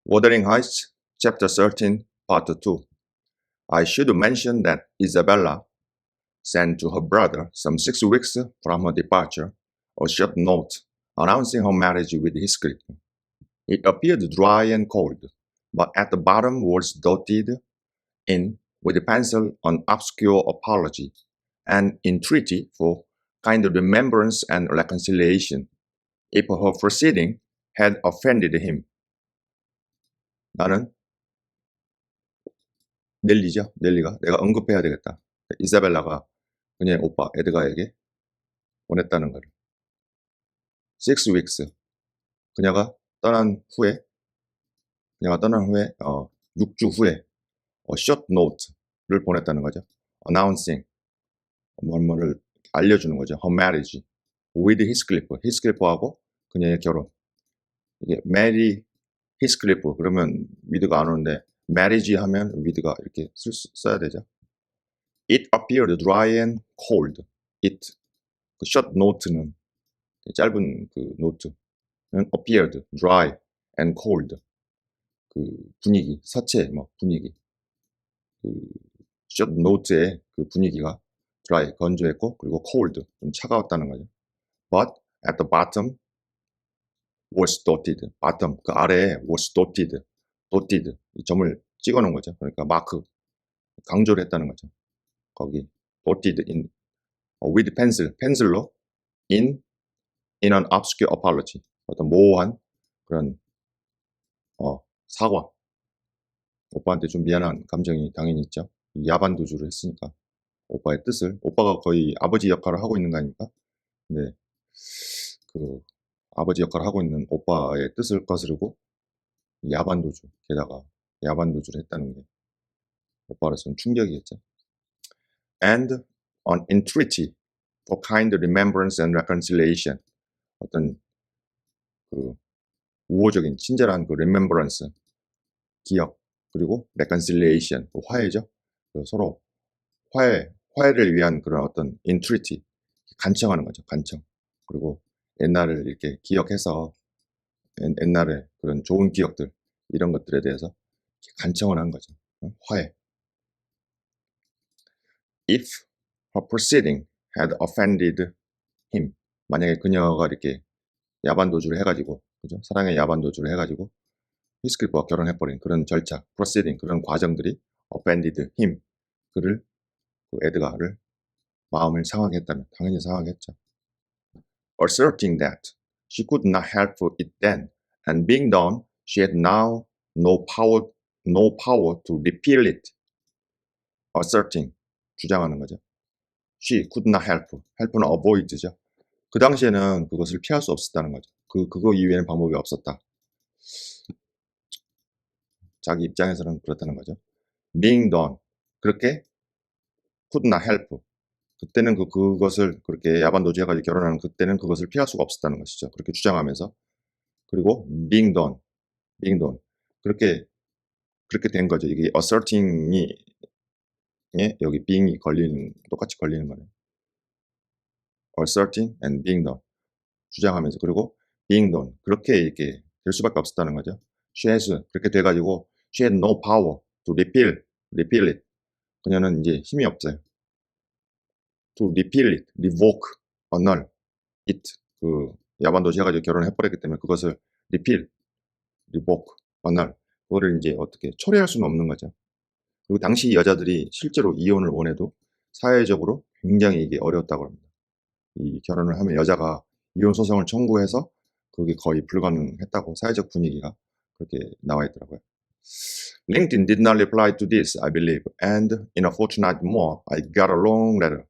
Wuthering Heights, Chapter 13, Part 2. I should mention that Isabella sent to her brother some 6 weeks from her departure a short note announcing her marriage with Heathcliff. It appeared dry and cold, but at the bottom was dotted in with pencil an obscure apology and entreaty for kind remembrance and reconciliation if her proceeding had offended him. 나는 넬리가 내가 언급해야 되겠다. 이사벨라가 그녀의 오빠 에드가에게 보냈다는 거를. 6 weeks. 그녀가 떠난 후에 6주 후에 short note를 보냈다는 거죠. announcing 뭐를 알려주는 거죠. her marriage with Heathcliff하고 그녀의 결혼. 이게 marry Heathcliff 그러면 with가 안 오는데 marriage 하면 with가 이렇게 써야 되죠. It appeared dry and cold. 그 short note는 짧은 그 노트는 appeared dry and cold. 그 분위기, 서체 분위기. 그 short note의 그 분위기가 dry 건조했고 그리고 cold 좀 차가웠다는 거죠. But at the bottom was dotted. bottom 그 아래에 was dotted. 이 점을 찍어놓은 거죠. 그러니까 마크 강조를 했다는 거죠. 거기 dotted in with 펜슬로 in an obscure apology. 어떤 모호한 그런 사과. 오빠한테 좀 미안한 감정이 당연히 있죠. 야반도주를 했으니까 오빠의 뜻을 오빠가 거의 아버지 역할을 하고 있는 거 아닙니까? 근데 그 아버지 역할을 하고 있는 오빠의 뜻을 거스르고 야반도주 게다가 야반도주를 했다는 게 오빠로서는 충격이겠죠. And on entreaty for kind remembrance and reconciliation. 어떤 그 우호적인 친절한 그 remembrance 기억 그리고 reconciliation 화해죠. 그 서로 화해를 위한 그런 어떤 entreaty 간청하는 거죠. 간청. 그리고 옛날을 이렇게 기억해서 옛날에 그런 좋은 기억들 이런 것들에 대해서 간청을 한 거죠. 화해. If her proceeding had offended him, 만약에 그녀가 이렇게 야반도주를 해가지고, 그죠? 사랑의 야반도주를 해가지고 히스클리프와 결혼해버린 그런 절차, proceeding 그런 과정들이 offended him, 그를 그 에드가를 마음을 상하게 했다면 당연히 상하게 했죠. Asserting that she could not help it then, and being done, she had now no power to repeal it. Asserting 주장하는 거죠. She could not help. help는 avoid죠. 그 당시에는 그것을 피할 수 없었다는 거죠. 그거 이외에는 방법이 없었다. 자기 입장에서는 그렇다는 거죠. Being done. 그렇게 could not help. 그때는 그것을 그렇게 야반도주해가지고 결혼하는 그때는 그것을 피할 수가 없었다는 것이죠. 그렇게 주장하면서. 그리고 being done. 그렇게 된 거죠. 이게 asserting이 여기 being이 똑같이 걸리는 거네요. asserting and being done. 주장하면서 그리고 being done 그렇게 이렇게 될 수밖에 없었다는 거죠. She has 그렇게 돼가지고 she had no power to repeal it. 그녀는 이제 힘이 없어요. To repeal it, revoke, annul it. 그 야반도주 해가지고 결혼을 해버렸기 때문에 그것을 repeal, revoke, annul 그거를 이제 어떻게 초래할 수는 없는 거죠. 그리고 당시 여자들이 실제로 이혼을 원해도 사회적으로 굉장히 이게 어려웠다고 합니다. 이 결혼을 하면 여자가 이혼 소송을 청구해서 그게 거의 불가능했다고 사회적 분위기가 그렇게 나와 있더라고요. LinkedIn did not reply to this, I believe, and in a fortnight more, I got a long letter,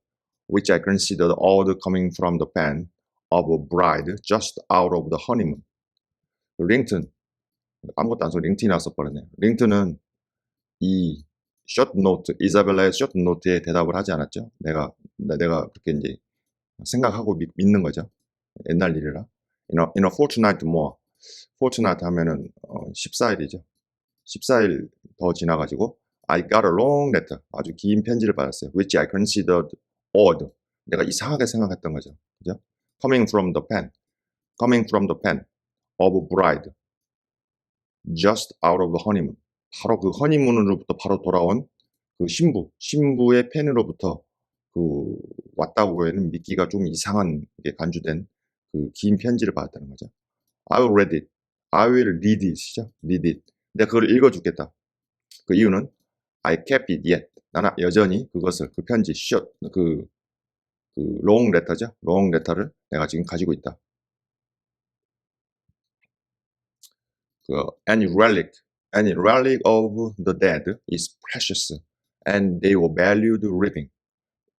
which I considered odd coming from the pen of a bride just out of the honeymoon. 링튼, 아무것도 안 써 링튼이 나왔어버렸네요. 링튼은 이 숏노트, 이사벨라의 숏노트에 대답을 하지 않았죠. 내가 그렇게 이제 생각하고 믿는 거죠. 옛날 일이라. In a fortnight more. fortnight 하면은 14일이죠. 14일 더 지나가지고 I got a long letter. 아주 긴 편지를 받았어요. Which I considered odd. 내가 이상하게 생각했던 거죠. 그죠? Coming from the pen of a bride. just out of the honeymoon. 바로 그 허니문으로부터 바로 돌아온 그 신부의 팬으로부터 그 왔다고 해는 믿기가 좀 이상한 게 간주된 그 긴 편지를 받았다는 거죠. I will read it. I will read it이죠. read it. 내가 그걸 읽어주겠다. 그 이유는 I kept it yet. 나는 여전히 그것을 그 편지 그 long letter죠. long letter를 내가 지금 가지고 있다. 그 any relic of the dead is precious and they were valued living.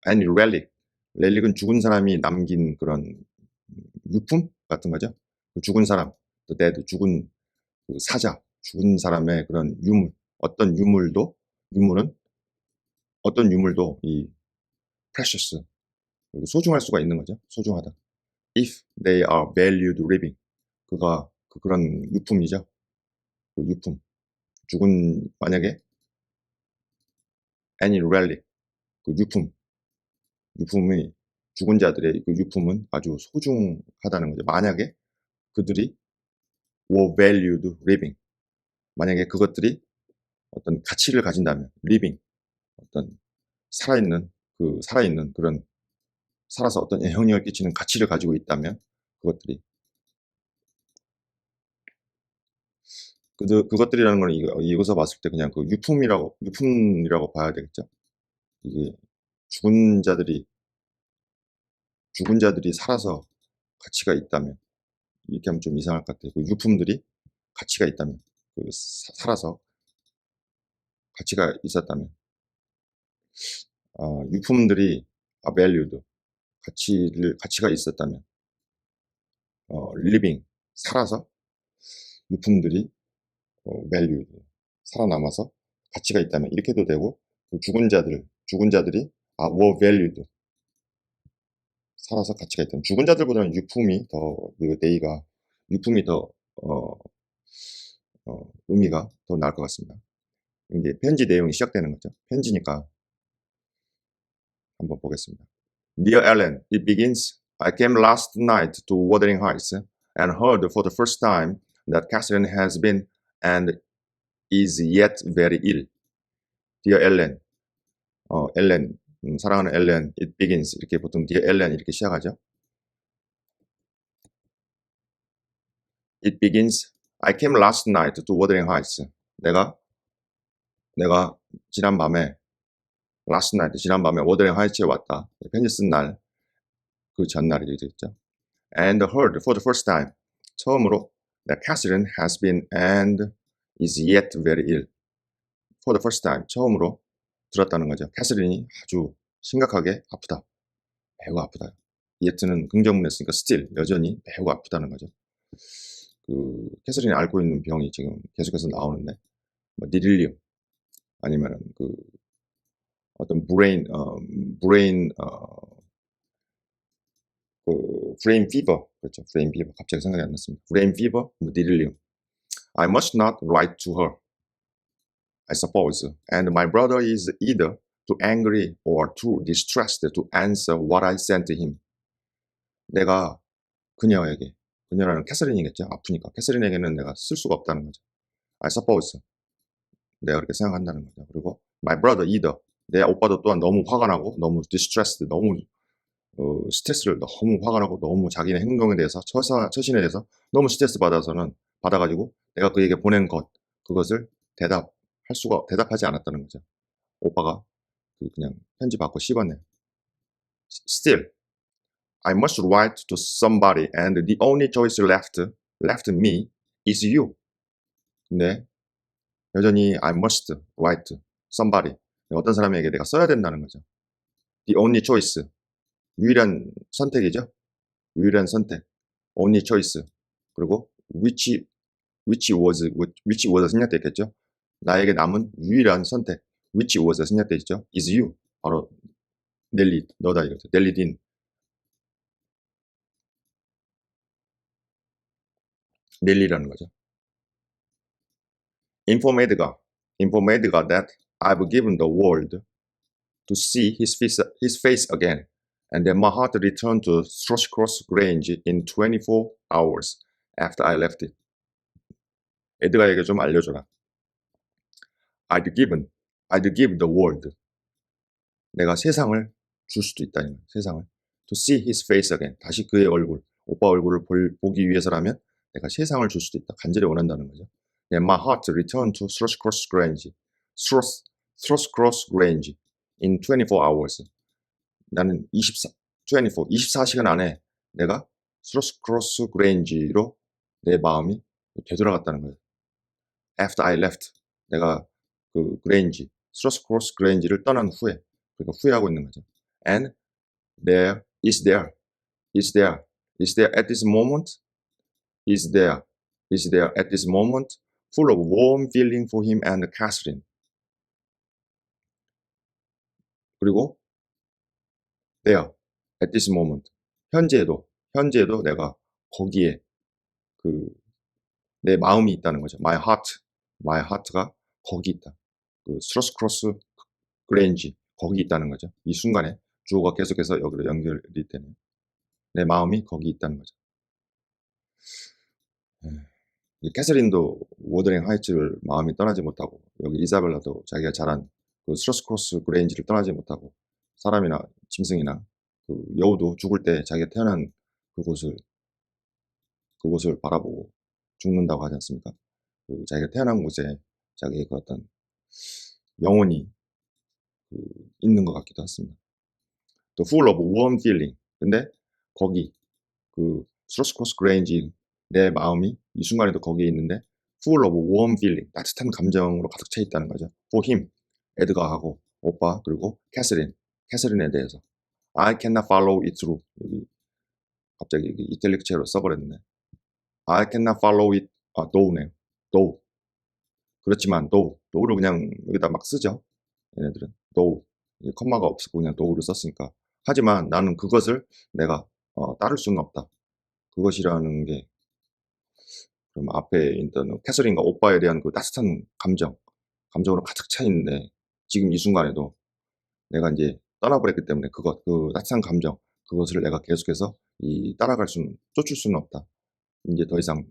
any relic은 죽은 사람이 남긴 그런 유품 같은 거죠. 그 죽은 사람, the dead, 죽은 그 사자, 죽은 사람의 그런 유물, 어떤 유물은 이 precious, 소중할 수가 있는 거죠. 소중하다. If they are valued living, 그런 유품이죠. 그 유품. 만약에 any relic, 그 유품이 죽은 자들의 그 유품은 아주 소중하다는 거죠. 만약에 그들이 were valued living, 만약에 그것들이 어떤 가치를 가진다면 living, 어떤 살아있는 그런 살아서 어떤 영향력을 끼치는 가치를 가지고 있다면 그것들이 그것들이라는 건 이것서 봤을 때 그냥 그 유품이라고 봐야 되겠죠. 이게 죽은 자들이 살아서 가치가 있다면 이렇게 하면 좀 이상할 것 같아요. 그 유품들이 가치가 있다면 살아서 가치가 있었다면 유품들이 valued 가치가 있었다면 living 살아서 유품들이 valued 살아남아서 가치가 있다면 이렇게도 되고 그 죽은 자들이 were valued 살아서 가치가 있다면 죽은 자들보다는 유품이 더 의미가 더 나을 것 같습니다. 이제 편지 내용이 시작되는 거죠. 편지니까 한번 보겠습니다. Dear Ellen, it begins. I came last night to Wuthering Heights and heard for the first time that Catherine has been and is yet very ill. Dear Ellen, 엘렌, 사랑하는 엘렌, it begins. 이렇게 보통 Dear Ellen 이렇게 시작하죠. It begins. I came last night to Wuthering Heights. 내가 지난밤에 워더링 하이츠에 왔다. 편지 쓴 날, 그 전날이 되겠죠. And heard for the first time, 처음으로 that Catherine has been and is yet very ill. For the first time, 처음으로 들었다는 거죠. 캐서린이 아주 심각하게 아프다. 매우 아프다. yet는 긍정문했으니까 still, 여전히 매우 아프다는 거죠. 그 캐서린이 앓고 있는 병이 지금 계속해서 나오는데 뭐 니릴리움 아니면은 그 어떤 브레인 피버, 그렇죠. 브레인 피버 갑자기 생각이 안 났습니다. 브레인 피버, 뭐 니릴리움. I must not write to her, I suppose, and my brother is either too angry or too distressed to answer what I sent to him. 내가 그녀라는 캐서린이겠죠. 아프니까 캐서린에게는 내가 쓸 수가 없다는 거죠. I suppose, 내가 그렇게 생각한다는 거죠. 그리고 my brother either, 내 오빠도 또한 너무 화가 나고 너무 distressed, 너무 스트레스를 너무 화가 나고 너무 자기네 행동에 대해서 처신에 대해서 너무 스트레스 받아가지고 내가 그에게 보낸 그것을 대답하지 않았다는 거죠. 오빠가 그냥 편지 받고 씹었네. Still, I must write to somebody and the only choice left me is you. 근데 여전히 I must write to somebody. 어떤 사람에게 내가 써야 된다는 거죠. The only choice. 유일한 선택이죠. 유일한 선택. only choice. 그리고 which was 생략되어 있겠죠. 나에게 남은 유일한 선택. which was 생략되어 있죠. is you. 바로 넬리, 너다 이거죠. 넬리딘. 넬리라는 거죠. informed가 that I've given the world to see his face again, and that my heart returned to Thrushcross Grange in 24 hours after I left it. 에드가에게 좀 알려줘라. I'd give the world. 내가 세상을 줄 수도 있다. 세상을. To see his face again. 다시 그의 얼굴, 오빠 얼굴을 보기 위해서라면 내가 세상을 줄 수도 있다. 간절히 원한다는 거죠. My heart returned to Thrushcross Grange. Thrushcross Grange in 24 hours. 나는 24시간 안에 내가 Thrushcross Grange로 내 마음이 되돌아갔다는 거예요. After I left. 내가 그 그레인지, Thrushcross Grange를 떠난 후에, 그러니까 후회하고 있는 거죠. And there at this moment, full of warm feeling for him and Catherine. 그리고 there, at this moment, 현재에도 내가 거기에 내 마음이 있다는 거죠. My heart가 거기 있다. 그 Thrushcross Grange 거기 있다는 거죠. 이 순간에 주어가 계속해서 여기로 연결이 되네요. 내 마음이 거기 있다는 거죠. 캐서린도 워더링 하이츠를 마음이 떠나지 못하고, 여기 이사벨라도 자기가 자란 그 Thrushcross Grange를 떠나지 못하고, 사람이나 짐승이나 그 여우도 죽을 때 자기가 태어난 그곳을 바라보고 죽는다고 하지 않습니까? 그 자기가 태어난 곳에 자기의 그 어떤 영혼이 있는 것 같기도 했습니다. 또 full of warm feeling. 근데 거기 그 Thrushcross Grange 내 마음이 이 순간에도 거기에 있는데 full of warm feeling. 따뜻한 감정으로 가득 차 있다는 거죠. For him. 에드가하고 오빠 그리고 캐서린에 대해서. I cannot follow it through. 여기 갑자기 이탈릭체로 써버렸네. I cannot follow it. though네요. though. 그렇지만 though를 그냥 여기다 막 쓰죠. 얘네들은 though. 컴마가 없고 그냥 though를 썼으니까. 하지만 나는 그것을 내가 따를 수는 없다. 그것이라는 게 그럼 앞에 있던 캐서린과 오빠에 대한 그 따뜻한 감정으로 가득 차 있는데 지금 이 순간에도 내가 이제 떠나버렸기 때문에 그 따뜻한 감정, 그것을 내가 계속해서 쫓을 수는 없다. 이제 더 이상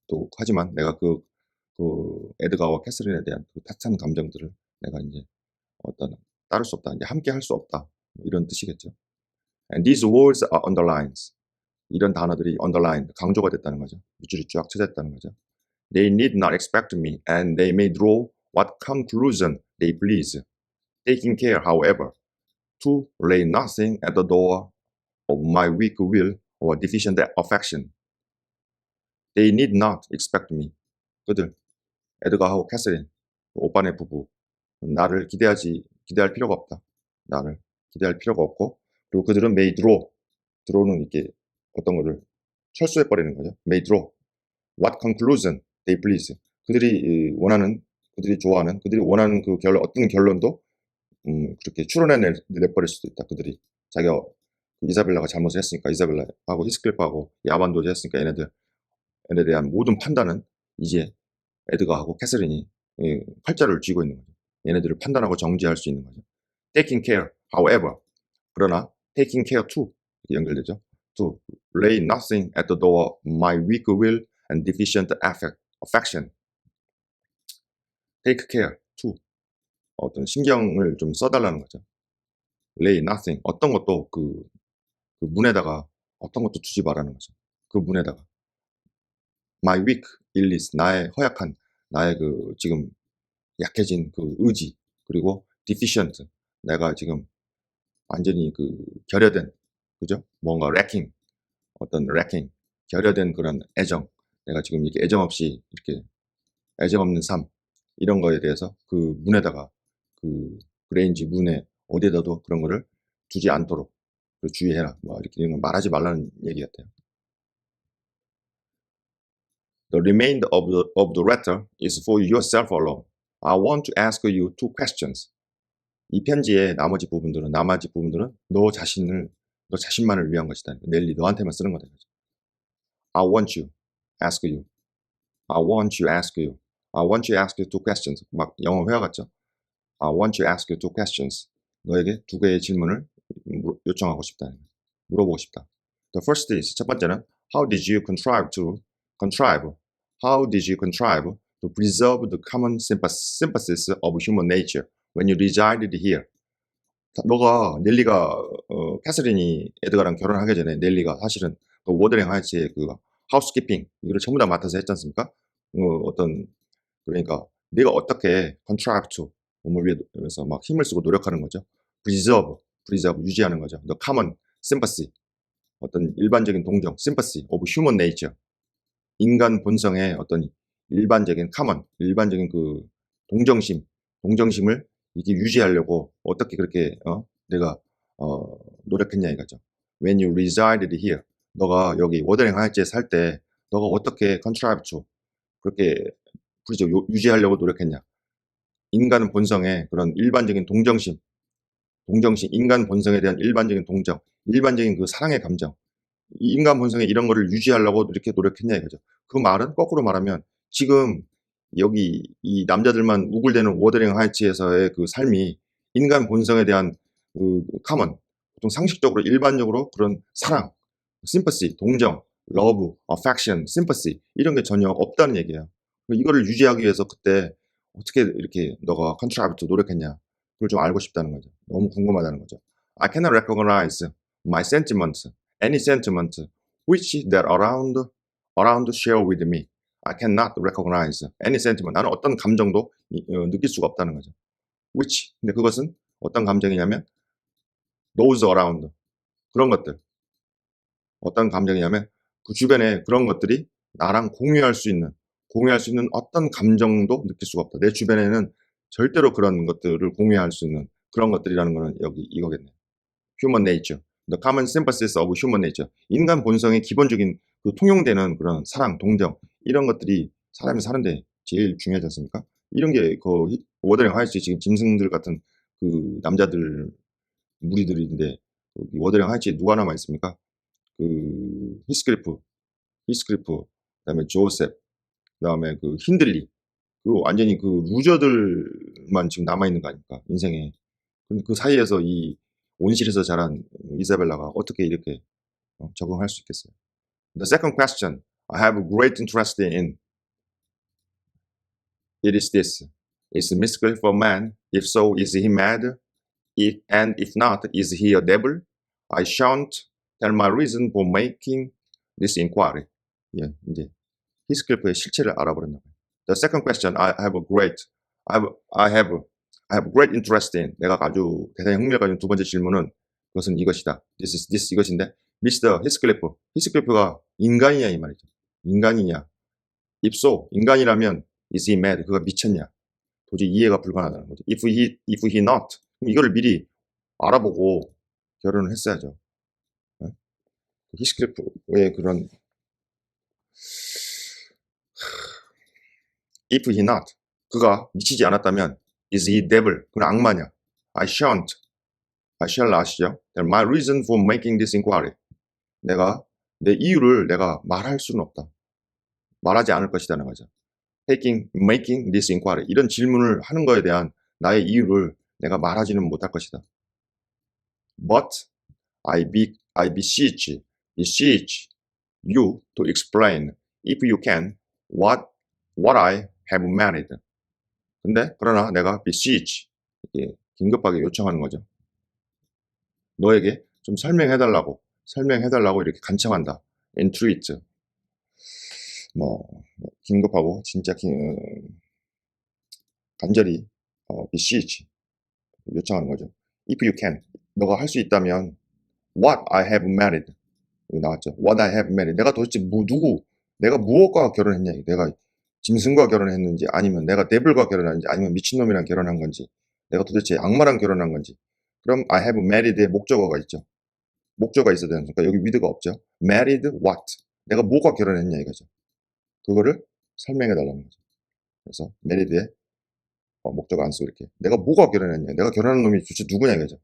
또 하지만 내가 그 에드가와 캐서린에 대한 그 따뜻한 감정들을 내가 이제 따를 수 없다. 이제 함께 할 수 없다. 이런 뜻이겠죠. And these words are underlined. 이런 단어들이 underlined, 강조가 됐다는 거죠. 밑줄이 쫙 쳐졌다는 거죠. They need not expect me, and they may draw what conclusion they please, taking care, however, to lay nothing at the door of my weak will or deficient affection. They need not expect me. 그들, 에드가하고 캐서린, 오빠네 부부, 나를 기대할 필요가 없다. 나를 기대할 필요가 없고, 그리고 그들은 may draw는 이렇게 어떤 거를 철수해버리는 거죠. may draw what conclusion they please. 그들이 원하는 그 어떤 결론도 그렇게 추론해내버릴 수도 있다. 그들이 자기가 이사벨라가 잘못을 했으니까, 이사벨라하고 히스클리프하고 야반도주 했으니까 얘네 대한 모든 판단은 이제 에드가하고 캐서린이 팔자를 쥐고 있는 거죠. 얘네들을 판단하고 정지할 수 있는 거죠. taking care, however, 그러나 taking care to 이렇게 연결되죠. to lay nothing at the door of my weak will and deficient affection. take care to 어떤 신경을 좀 써달라는 거죠. lay nothing, 어떤 것도 그 문에다가 어떤 것도 두지 말라는 거죠. 그 문에다가 my weak illness, 나의 허약한, 나의 그 지금 약해진 그 의지, 그리고 deficient, 내가 지금 완전히 그 결여된, 그죠? 뭔가 lacking, 결여된 그런 애정, 내가 지금 이렇게 애정 없는 삶, 이런 거에 대해서 그 문에다가 그 그레인지 문에 어디에다도 그런 거를 두지 않도록 주의해라. 뭐 이렇게 이런 거 말하지 말라는 얘기 같아요. The remainder of the letter is for yourself alone. I want to ask you two questions. 이 편지의 나머지 부분들은 너 자신만을 위한 것이다. 넬리, 너한테만 쓰는 거다. I want you, ask you. I want you, ask you. I want you, ask you two questions. 막 영어 회화 같죠? I want you, ask you two questions. 너에게 두 개의 질문을 요청하고 싶다. 물어보고 싶다. The first is, 첫 번째는 How did you contrive to preserve the common sympathies of human nature when you resided here. 너가 넬리가 캐서린이 에드가랑 결혼하기 전에 넬리가 사실은 그 워더링 하이츠의 그 하우스키핑 이거를 전부 다 맡아서 했지 않습니까? 어떤 그러니까 네가 어떻게 컨트랙트 몸을 위해서 막 힘을 쓰고 노력하는 거죠. preserve 유지하는 거죠. the common sympathy 어떤 일반적인 동정 sympathy of human nature 인간 본성의 어떤 일반적인 common 일반적인 그 동정심을 이게 유지하려고 어떻게 그렇게 내가 노력했냐 이거죠. When you resided here, 너가 여기 워더링 하이츠에 살 때 너가 어떻게 contrive to 그렇게 유지하려고 노력했냐. 인간 본성의 그런 일반적인 동정심, 인간 본성에 대한 일반적인 동정, 일반적인 그 사랑의 감정, 인간 본성에 이런 거를 유지하려고 이렇게 노력했냐 이거죠. 그 말은 거꾸로 말하면 지금 여기 이 남자들만 우글대는 워더링 하이츠에서의 그 삶이 인간 본성에 대한 그 common, 보통 상식적으로 일반적으로 그런 사랑, sympathy, 동정, love, affection, sympathy 이런 게 전혀 없다는 얘기예요. 이거를 유지하기 위해서 그때 어떻게 이렇게 너가 contrive 노력했냐 그걸 좀 알고 싶다는 거죠. 너무 궁금하다는 거죠. I cannot recognize my sentiments, any sentiment which that around share with me. I cannot recognize any sentiment. 나는 어떤 감정도 느낄 수가 없다는 거죠. which 근데 그것은 어떤 감정이냐면 those around 그런 것들 어떤 감정이냐면 그 주변에 그런 것들이 나랑 공유할 수 있는 어떤 감정도 느낄 수가 없다. 내 주변에는 절대로 그런 것들을 공유할 수 있는 그런 것들이라는 거는 여기 이거겠네요. Human nature, the common sympathies of human nature. 인간 본성의 기본적인 그 통용되는 그런 사랑, 동정 이런 것들이 사람이 사는데 제일 중요하지 않습니까? 이런 게 그 워더링 하이츠 지금 짐승들 같은 그 남자들 무리들인데 워더링 하이츠에 누가 남아 있습니까? 그 히스클리프, 그다음에 조셉, 그다음에 그 힌들리, 그 완전히 그 루저들만 지금 남아 있는 거 아닙니까? 인생에. 근데 그 사이에서 이 온실에서 자란 이사벨라가 어떻게 이렇게 적응할 수 있겠어요? The second question I have a great interest in it is this: Is Miss Cliff a man? If so, is he mad? And if not, is he a devil? I shan't tell my reason for making this inquiry. 예, 이제 히스클리프의 실체를 알아버렸나 봐요. The second question I have a great interest in. 내가 아주 대단히 흥미를 가진 두 번째 질문은 그것은 이것이다. This 이것인데 Mr. 히스클리프가 인간이냐 이 말이죠. 인간이냐. If so, 인간이라면 is he mad? 그가 미쳤냐? 도저히 이해가 불가능하다는 거죠. If he not, 그럼 이거를 미리 알아보고 결혼을 했어야죠. 히스클리프의 그런 If he not, 그가 미치지 않았다면 is he devil? 그는 악마냐? I shall not이죠. My reason for making this inquiry. 내 이유를 내가 말할 수는 없다. 말하지 않을 것이라는 거죠. making this inquiry. 이런 질문을 하는 거에 대한 나의 이유를 내가 말하지는 못할 것이다. But I beseech you to explain, if you can, what I have married. 근데 그러나 내가 beseech 이게 긴급하게 요청하는 거죠. 너에게 좀 설명해달라고 이렇게 간청한다. entreat 긴급하고 진짜 간절히 beseech 요청하는 거죠. If you can, 너가 할 수 있다면 what I have married 여기 나왔죠. What I have married. 내가 도대체 내가 무엇과 결혼했냐. 내가 짐승과 결혼했는지 아니면 내가 데블과 결혼했는지 아니면 미친놈이랑 결혼한 건지 내가 도대체 악마랑 결혼한 건지 그럼 I have married의 목적어가 있죠. 목적어가 있어야 되는 거니까 여기 with가 없죠. Married what? 내가 뭐가 결혼했냐 이거죠. 그거를 설명해 달라는 거죠. 그래서 married의 목적어 안 쓰고 이렇게 내가 뭐가 결혼했냐. 내가 결혼한 놈이 도대체 누구냐 이거죠.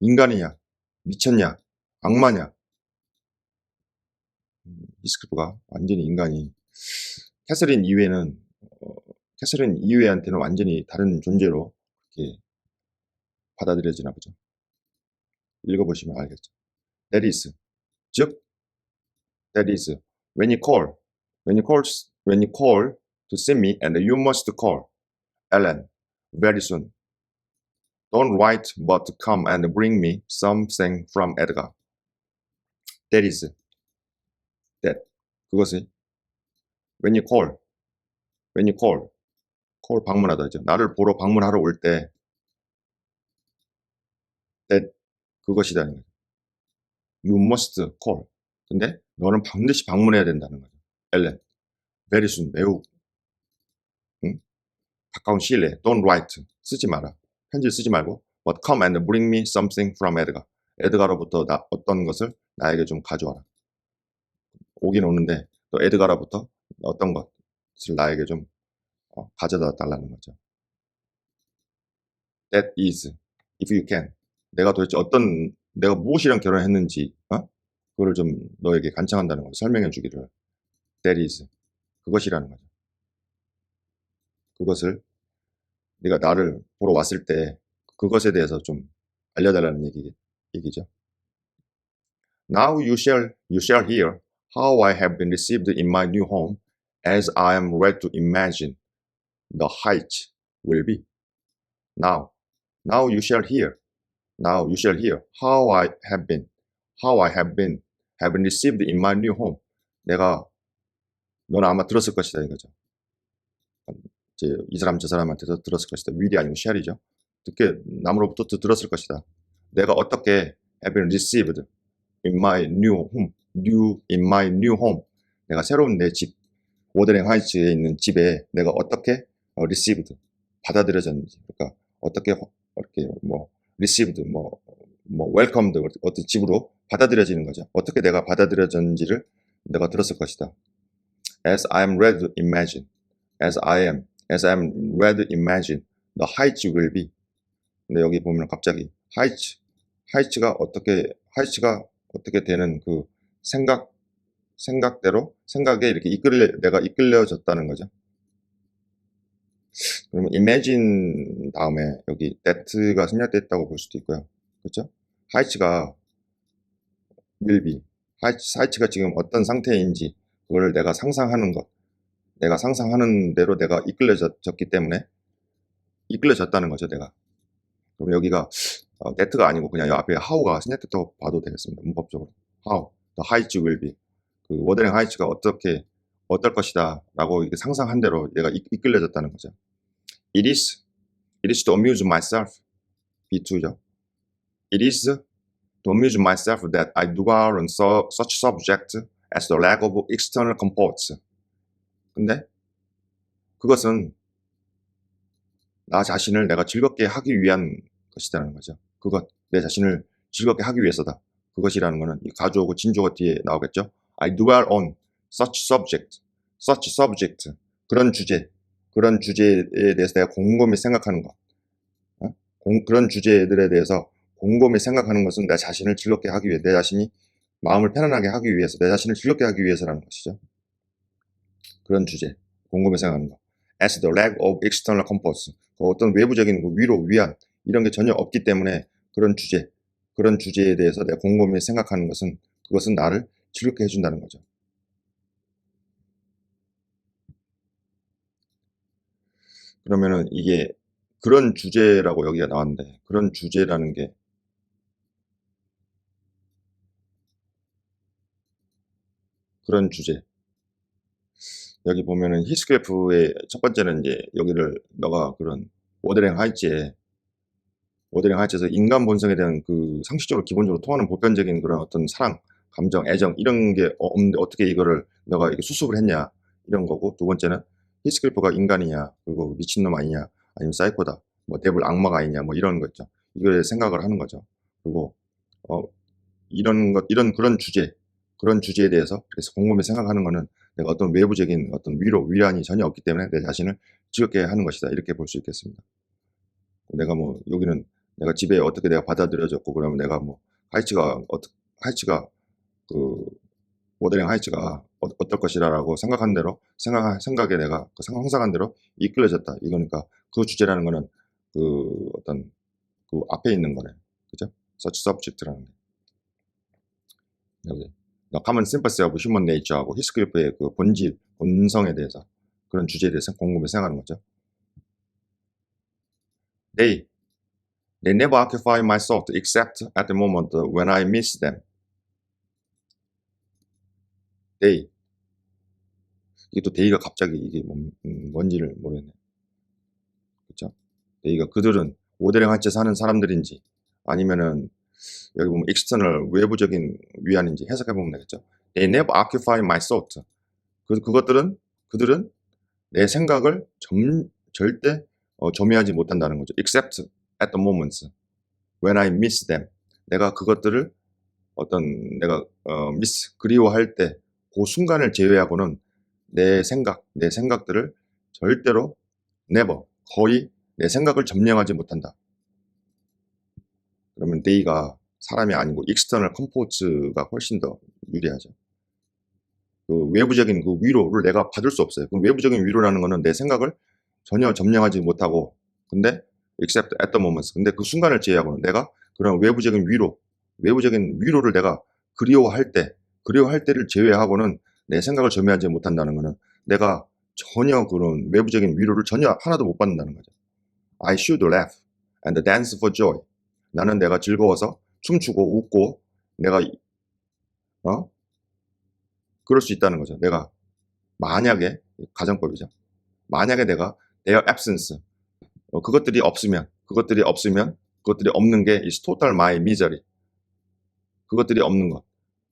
인간이냐 미쳤냐 악마냐. 히스클리프가 완전히 인간이 캐서린 이후에한테는 완전히 다른 존재로 이렇게 받아들여지나 보죠. 읽어보시면 알겠죠. That is, 즉, that is, when you call, when you call to see me, and you must call Ellen very soon. Don't write, but come and bring me something from Edgar. That is that. 그것이 when you call, call 방문하다죠. 나를 보러 방문하러 올 때 that 그것이다는 거죠. You must call. 근데 너는 반드시 방문해야 된다는 거죠. Ellen, very soon, 매우 가까운 시일 내에. Don't write, 쓰지 마라. 편지를 쓰지 말고 but come and bring me something from Edgar. 에드가로부터 어떤 것을 나에게 좀 가져와라. 오긴 오는데 또 에드가로부터 어떤 것을 나에게 좀 가져다 달라는 거죠. That is, if you can. 내가 도대체 내가 무엇이랑 결혼했는지 그거를 좀 너에게 간청한다는 거죠. 설명해 주기를. That is, 그것이라는 거죠. 그것을 네가 나를 보러 왔을 때 그것에 대해서 좀 알려달라는 얘기죠. Now you shall hear how I have been received in my new home, as I am ready to imagine the height will be. Now you shall hear how I have been received in my new home. 너는 아마 들었을 것이다 이거죠. 이제 이 사람 저 사람한테서 들었을 것이다. will이 아니고 shall이죠. 남으로부터 들었을 것이다. 내가 어떻게 have been received in my new home. 내가 새로운 내 집, 워드랭 하이츠에 있는 집에 내가 어떻게 received, 받아들여졌는지. 그러니까 어떻게 이렇게 received, welcomed, 어떤 집으로 받아들여지는 거죠. 어떻게 내가 받아들여졌는지를 내가 들었을 것이다. As I am ready to imagine, as I am ready to imagine, the height will be. 근데 여기 보면 갑자기 heights가 어떻게 되는 그 생각에 이렇게 내가 이끌려졌다는 거죠. 그러면 imagine 다음에 여기 that가 생략됐다고 볼 수도 있고요. 그렇죠? heights가 will be. heights가 지금 어떤 상태인지 그거를 내가 상상하는 대로 내가 이끌려졌기 때문에 이끌려졌다는 거죠, 내가. 그럼 여기가 that가 아니고 그냥 이 앞에 how가 생략됐다고 봐도 되겠습니다. 문법적으로. how, the heights will be. 그 워드랭 하이츠가 어떨 것이다 라고 이렇게 상상한 대로 얘가 이끌려졌다는 거죠. It is to amuse myself. B2죠. It is to amuse myself that I dwell on such subject as the lack of external comforts. 근데 그것은 나 자신을 내가 즐겁게 하기 위한 것이라는 거죠. 내 자신을 즐겁게 하기 위해서다. 그것이라는 거는 이 가주어고 진주어가 뒤에 나오겠죠. I dwell on such subject. 그런 주제에 대해서 내가 곰곰이 생각하는 것. 그런 주제들에 대해서 곰곰이 생각하는 것은 내 자신을 즐겁게 하기 위해, 내 자신이 마음을 편안하게 하기 위해서, 내 자신을 즐겁게 하기 위해서라는 것이죠. 그런 주제, 곰곰이 생각하는 것. As the lack of external comforts. 어떤 외부적인 위로, 위안 이런 게 전혀 없기 때문에 그런 주제에 대해서 내가 곰곰이 생각하는 그것은 나를 즐겁게 해준다는 거죠. 그러면은 이게 그런 주제라고 여기가 나왔는데, 그런 주제라는 게 그런 주제. 여기 보면은 히스클리프의 첫 번째는 이제 여기를 너가 그런 워드랭 하이츠에서 인간 본성에 대한 그 상식적으로 기본적으로 통하는 보편적인 그런 어떤 사랑, 감정, 애정 이런 게 없는데 어떻게 이거를 너가 이렇게 수습을 했냐 이런 거고, 두 번째는 히스클리프가 인간이냐, 그리고 미친놈 아니냐, 아니면 사이코다, 데블 악마가 아니냐, 이런 거 있죠. 이걸 생각을 하는 거죠. 그리고 그런 주제에 대해서 그래서 곰곰이 생각하는 거는 내가 어떤 외부적인 어떤 위안이 전혀 없기 때문에 내 자신을 즐겁게 하는 것이다. 이렇게 볼 수 있겠습니다. 내가 여기는 내가 집에 어떻게 내가 받아들여졌고, 그러면 내가 하이츠가 그 워드랭 하이츠가 어떨 것이라고 생각한 대로 생각에 내가 그 상상한 대로 이끌려졌다. 이거니까 그 주제라는 거는 그 어떤 그 앞에 있는 거네. 그죠? such subject라는 게. 여기 The Common Sympathy of Human Nature하고 히스클리프의 그 본질, 본성에 대해서 그런 주제에 대해서 곰곰이 생각하는 거죠. They never occupy my thought except at the moment when I miss them. They 이게 또 they가 갑자기 이게 뭔지를 모르겠네. 그렇죠? they가 그들은 오대령 한채 사는 사람들인지 아니면은 여기 보면 external 외부적인 위안인지 해석해 보면 되겠죠. They never occupy my thought. 그들은 내 생각을 절대 점유하지 못한다는 거죠. Except at the moments when I miss them. 내가 그것들을 내가 그리워할 때 그 순간을 제외하고는 내 생각들을 절대로 never, 거의 내 생각을 점령하지 못한다. 그러면 they가 사람이 아니고 external comfort가 훨씬 더 유리하죠. 그 외부적인 그 위로를 내가 받을 수 없어요. 그 외부적인 위로라는 거는 내 생각을 전혀 점령하지 못하고, 근데 except at the moments. 근데 그 순간을 제외하고는 내가 그런 외부적인 위로를 내가 그리워할 때를 제외하고는 내 생각을 점유하지 못한다는 거는 내가 전혀 그런 외부적인 위로를 전혀 하나도 못 받는다는 거죠. I should laugh and dance for joy. 나는 내가 즐거워서 춤추고 웃고 내가 그럴 수 있다는 거죠. 내가 만약에 가정법이죠. 만약에 내가 their absence 그것들이 없으면 그것들이 없는 게 is total my misery. 그것들이 없는 것.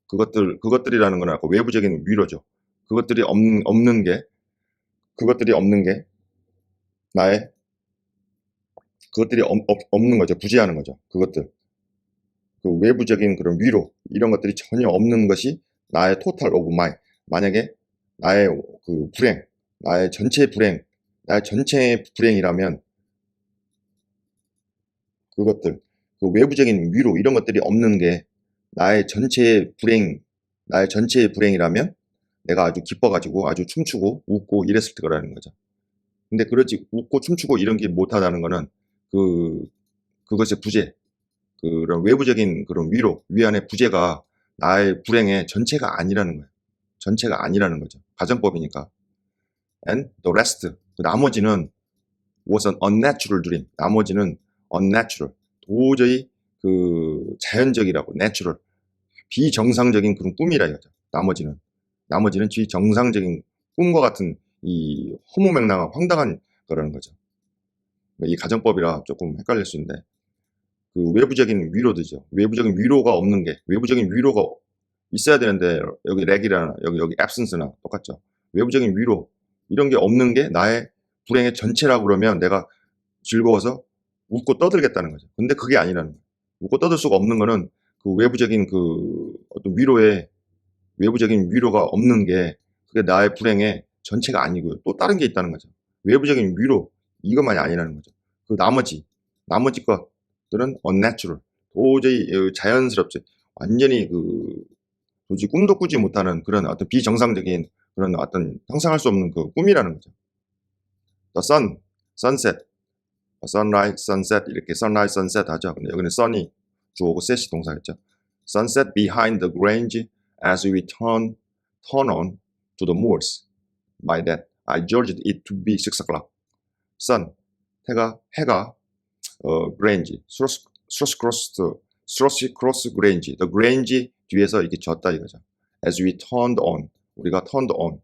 그것들이라는 건 아까 외부적인 위로죠. 그것들이 없는 게 나의 그것들이 없는 거죠. 부재하는 거죠. 그것들. 그 외부적인 그런 위로 이런 것들이 전혀 없는 것이 나의 total of my. 만약에 나의 그 불행, 나의 전체의 불행이라면 그것들, 그 외부적인 위로 이런 것들이 없는 게 나의 전체의 불행이라면 내가 아주 기뻐가지고 아주 춤추고 웃고 이랬을 거라는 거죠. 근데 그렇지 웃고 춤추고 이런 게 못하다는 거는 그것의 부재, 그런 외부적인 그런 위안의 부재가 나의 불행의 전체가 아니라는 거예요. 전체가 아니라는 거죠. 가정법이니까. And the rest, 나머지는 was an unnatural dream. 나머지는 unnatural, 도저히 그 자연적이라고 natural, 비정상적인 그런 꿈이라 이거죠. 나머지는 비정상적인 꿈과 같은 이 허무맹랑한 황당한 거라는 거죠. 이 가정법이라 조금 헷갈릴 수 있는데 그 외부적인 위로도죠. 외부적인 위로가 없는 게 외부적인 위로가 있어야 되는데 여기 렉이나 여기 absence나 똑같죠. 외부적인 위로 이런 게 없는 게 나의 불행의 전체라고 그러면 내가 즐거워서 웃고 떠들겠다는 거죠. 근데 그게 아니라는 거예요. 웃고 떠들 수가 없는 거는 그 외부적인 그 어떤 외부적인 위로가 없는 게 그게 나의 불행의 전체가 아니고요. 또 다른 게 있다는 거죠. 외부적인 위로 이것만이 아니라는 거죠. 그 나머지 것들은 unnatural, 도저히 자연스럽지 완전히 도저히 꿈도 꾸지 못하는 그런 어떤 비정상적인 그런 어떤 상상할 수 없는 그 꿈이라는 거죠. The sun, sunset, sunrise, sunset 이렇게 sunrise, sunset 하죠. 근데 여기는 sun이 주어고 set이 동사겠죠. Sunset behind the grange as we turn on to the moors. By that, I judged it to be 6 o'clock. sun, 해가 grange, Thrushcross grange, the grange 뒤에서 이렇게 졌다 이거죠. As we turned on, 우리가 turned on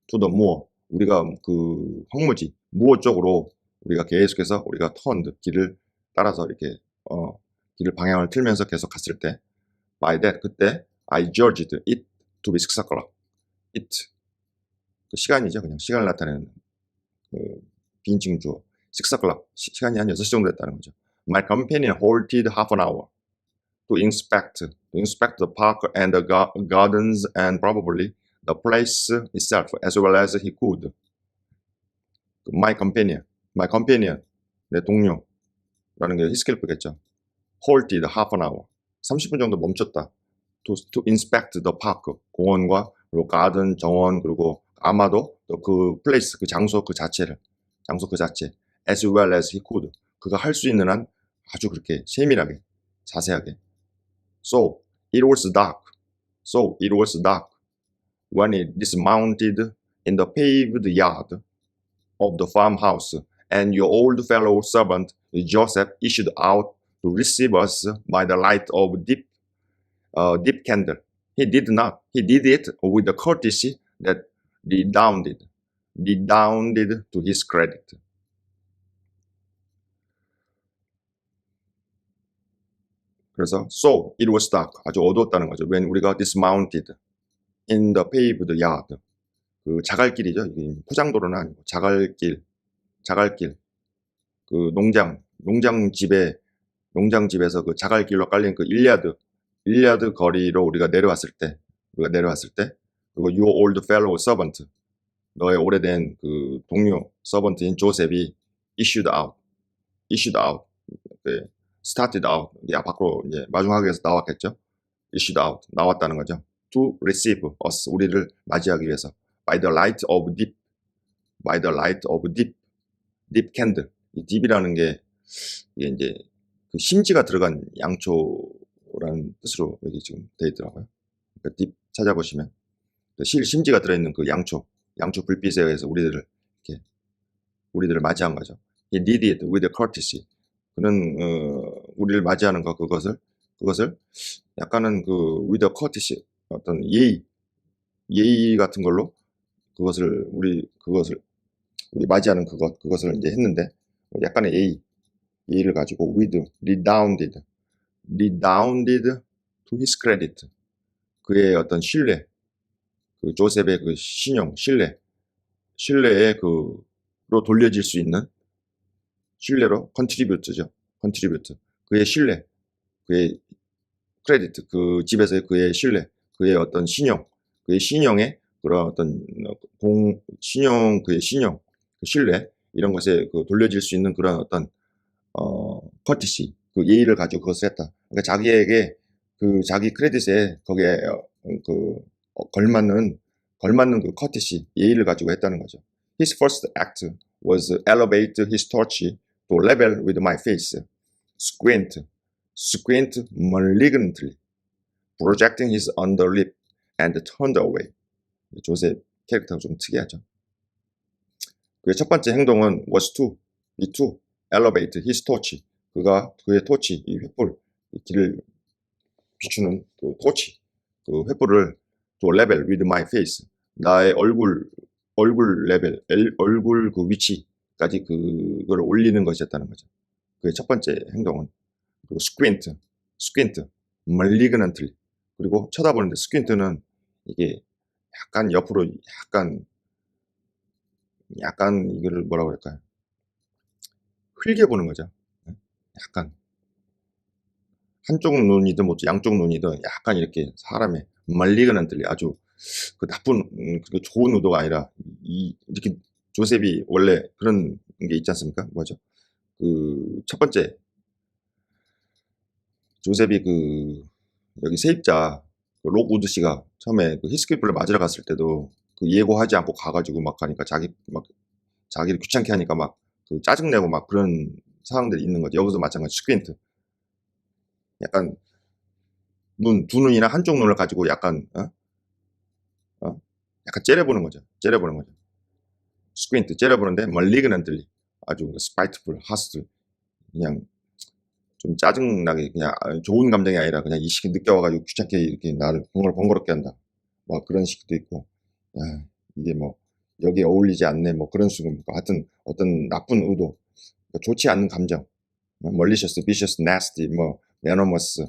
to the moor, 우리가 그 황무지, 무어 쪽으로 우리가 계속해서 우리가 turned, 길을 따라서 이렇게 길을 방향을 틀면서 계속 갔을 때 by that, 그때 I judged it to be 6 o'clock. it, 그 시간이죠. 그냥 시간을 나타내는 그 비인칭 주어 6 o'clock, 시간이 한 6시 정도 됐다는 거죠. My companion halted half an hour to inspect the park and the gardens and probably the place itself as well as he could. My companion, 내 동료라는 게 히스켈프겠죠. halted half an hour, 30분 정도 멈췄다. to inspect the park, 공원과 그리고 garden, 정원, 그리고 아마도 그 place, 그 장소 그 자체, as well as he could, 그가 할 수 있는 한 아주 그렇게 세밀하게, 자세하게. So, it was dark. So it was dark when it dismounted in the paved yard of the farmhouse, and your old fellow servant Joseph issued out to receive us by the light of deep candle. He did not. He did it with a courtesy that redounded to his credit. 그래서 so it was dark. 아주 어두웠다는 거죠. When 우리가 dismounted in the paved yard. 그 자갈길이죠. 이게 포장도로는 아니고 자갈길. 그 농장집에서 그 자갈길로 깔린 그 일야드 거리로 우리가 내려왔을 때, 그리고 your old fellow servant, 너의 오래된 그 동료 서번트인 조셉이 issued out, 네, started out, 밖으로 이제 마중하게에서 나왔겠죠. issued out, 나왔다는 거죠. To receive us, 우리를 맞이하기 위해서. by the light of deep candle. 이 deep이라는 게 이게 이제 그 심지가 들어간 양초라는 뜻으로 여기 지금 되어 있더라고요. 그러니까 deep 찾아보시면 심지가 들어있는 그 양초 불빛에 의해서 우리들을 맞이한 거죠. He did it with courtesy. 그는 우리를 맞이하는 것 그것을 약간은 그 with courtesy, 어떤 예의 같은 걸로 우리 맞이하는 그것을 이제 했는데, 약간의 예의를 가지고 with redounded to his credit. 그의 어떤 신뢰, 그 조셉의 그 신뢰에 그로 돌려질 수 있는 신뢰로 contribute죠. 그의 신뢰, 그의 크레디트, 그 집에서의 그의 신뢰, 그의 어떤 그의 신용의 그런 어떤 그의 그 신뢰, 이런 것에 그 돌려질 수 있는 그런 어떤 courtesy, 그 예의를 가지고 그것을 했다. 그러니까 자기에게 그 자기 크레딧에 거기에 걸맞는 그 courtesy, 예의를 가지고 했다는 거죠. His first act was elevate his torch to level with my face, squint malignantly, projecting his underlip, and turned away. 조셉 캐릭터가 좀 특이하죠. 그의 첫 번째 행동은 was to elevate his torch. 그의 토치, 이 횃불, 길을 비추는 그 토치, 그 횃불을 to level with my face. 나의 얼굴 그 위치까지 그걸 올리는 것이었다는 거죠. 그의 첫 번째 행동은. 그리고 squint, malignantly. 그리고 쳐다보는데 squint는 이게 약간 옆으로 약간 이거를 뭐라고 할까요? 흘게 보는 거죠. 약간 한쪽 눈이든 뭐 양쪽 눈이든 약간 이렇게 사람의 malignantly, 아주 그 나쁜 그 좋은 의도가 아니라 이렇게 조셉이 원래 그런 게 있지 않습니까? 뭐죠? 그 첫 번째 조셉이 그 여기 세입자 록우드 씨가 처음에 그 히스클리프를 맞으러 갔을 때도 그 예고하지 않고 가가지고 막 가니까 자기를 귀찮게 하니까 막 그 짜증내고 막 그런 상황들이 있는 거죠. 여기서 마찬가지 스퀸트. 약간 두 눈이나 한쪽 눈을 가지고 약간 약간 째려보는 거죠. 스퀸트 째려보는데 malignantly, 아주 spiteful, hostile, 그냥 좀 짜증나게, 그냥 좋은 감정이 아니라 그냥 이 시기 늦게 와가지고 귀찮게 이렇게 나를 번거롭게 한다. 뭐 그런 식도 있고, 야, 이게 뭐 여기에 어울리지 않네, 뭐 그런 식으로 하여튼 어떤 나쁜 의도, 그러니까 좋지 않은 감정, malicious, vicious, nasty, 뭐 venomous.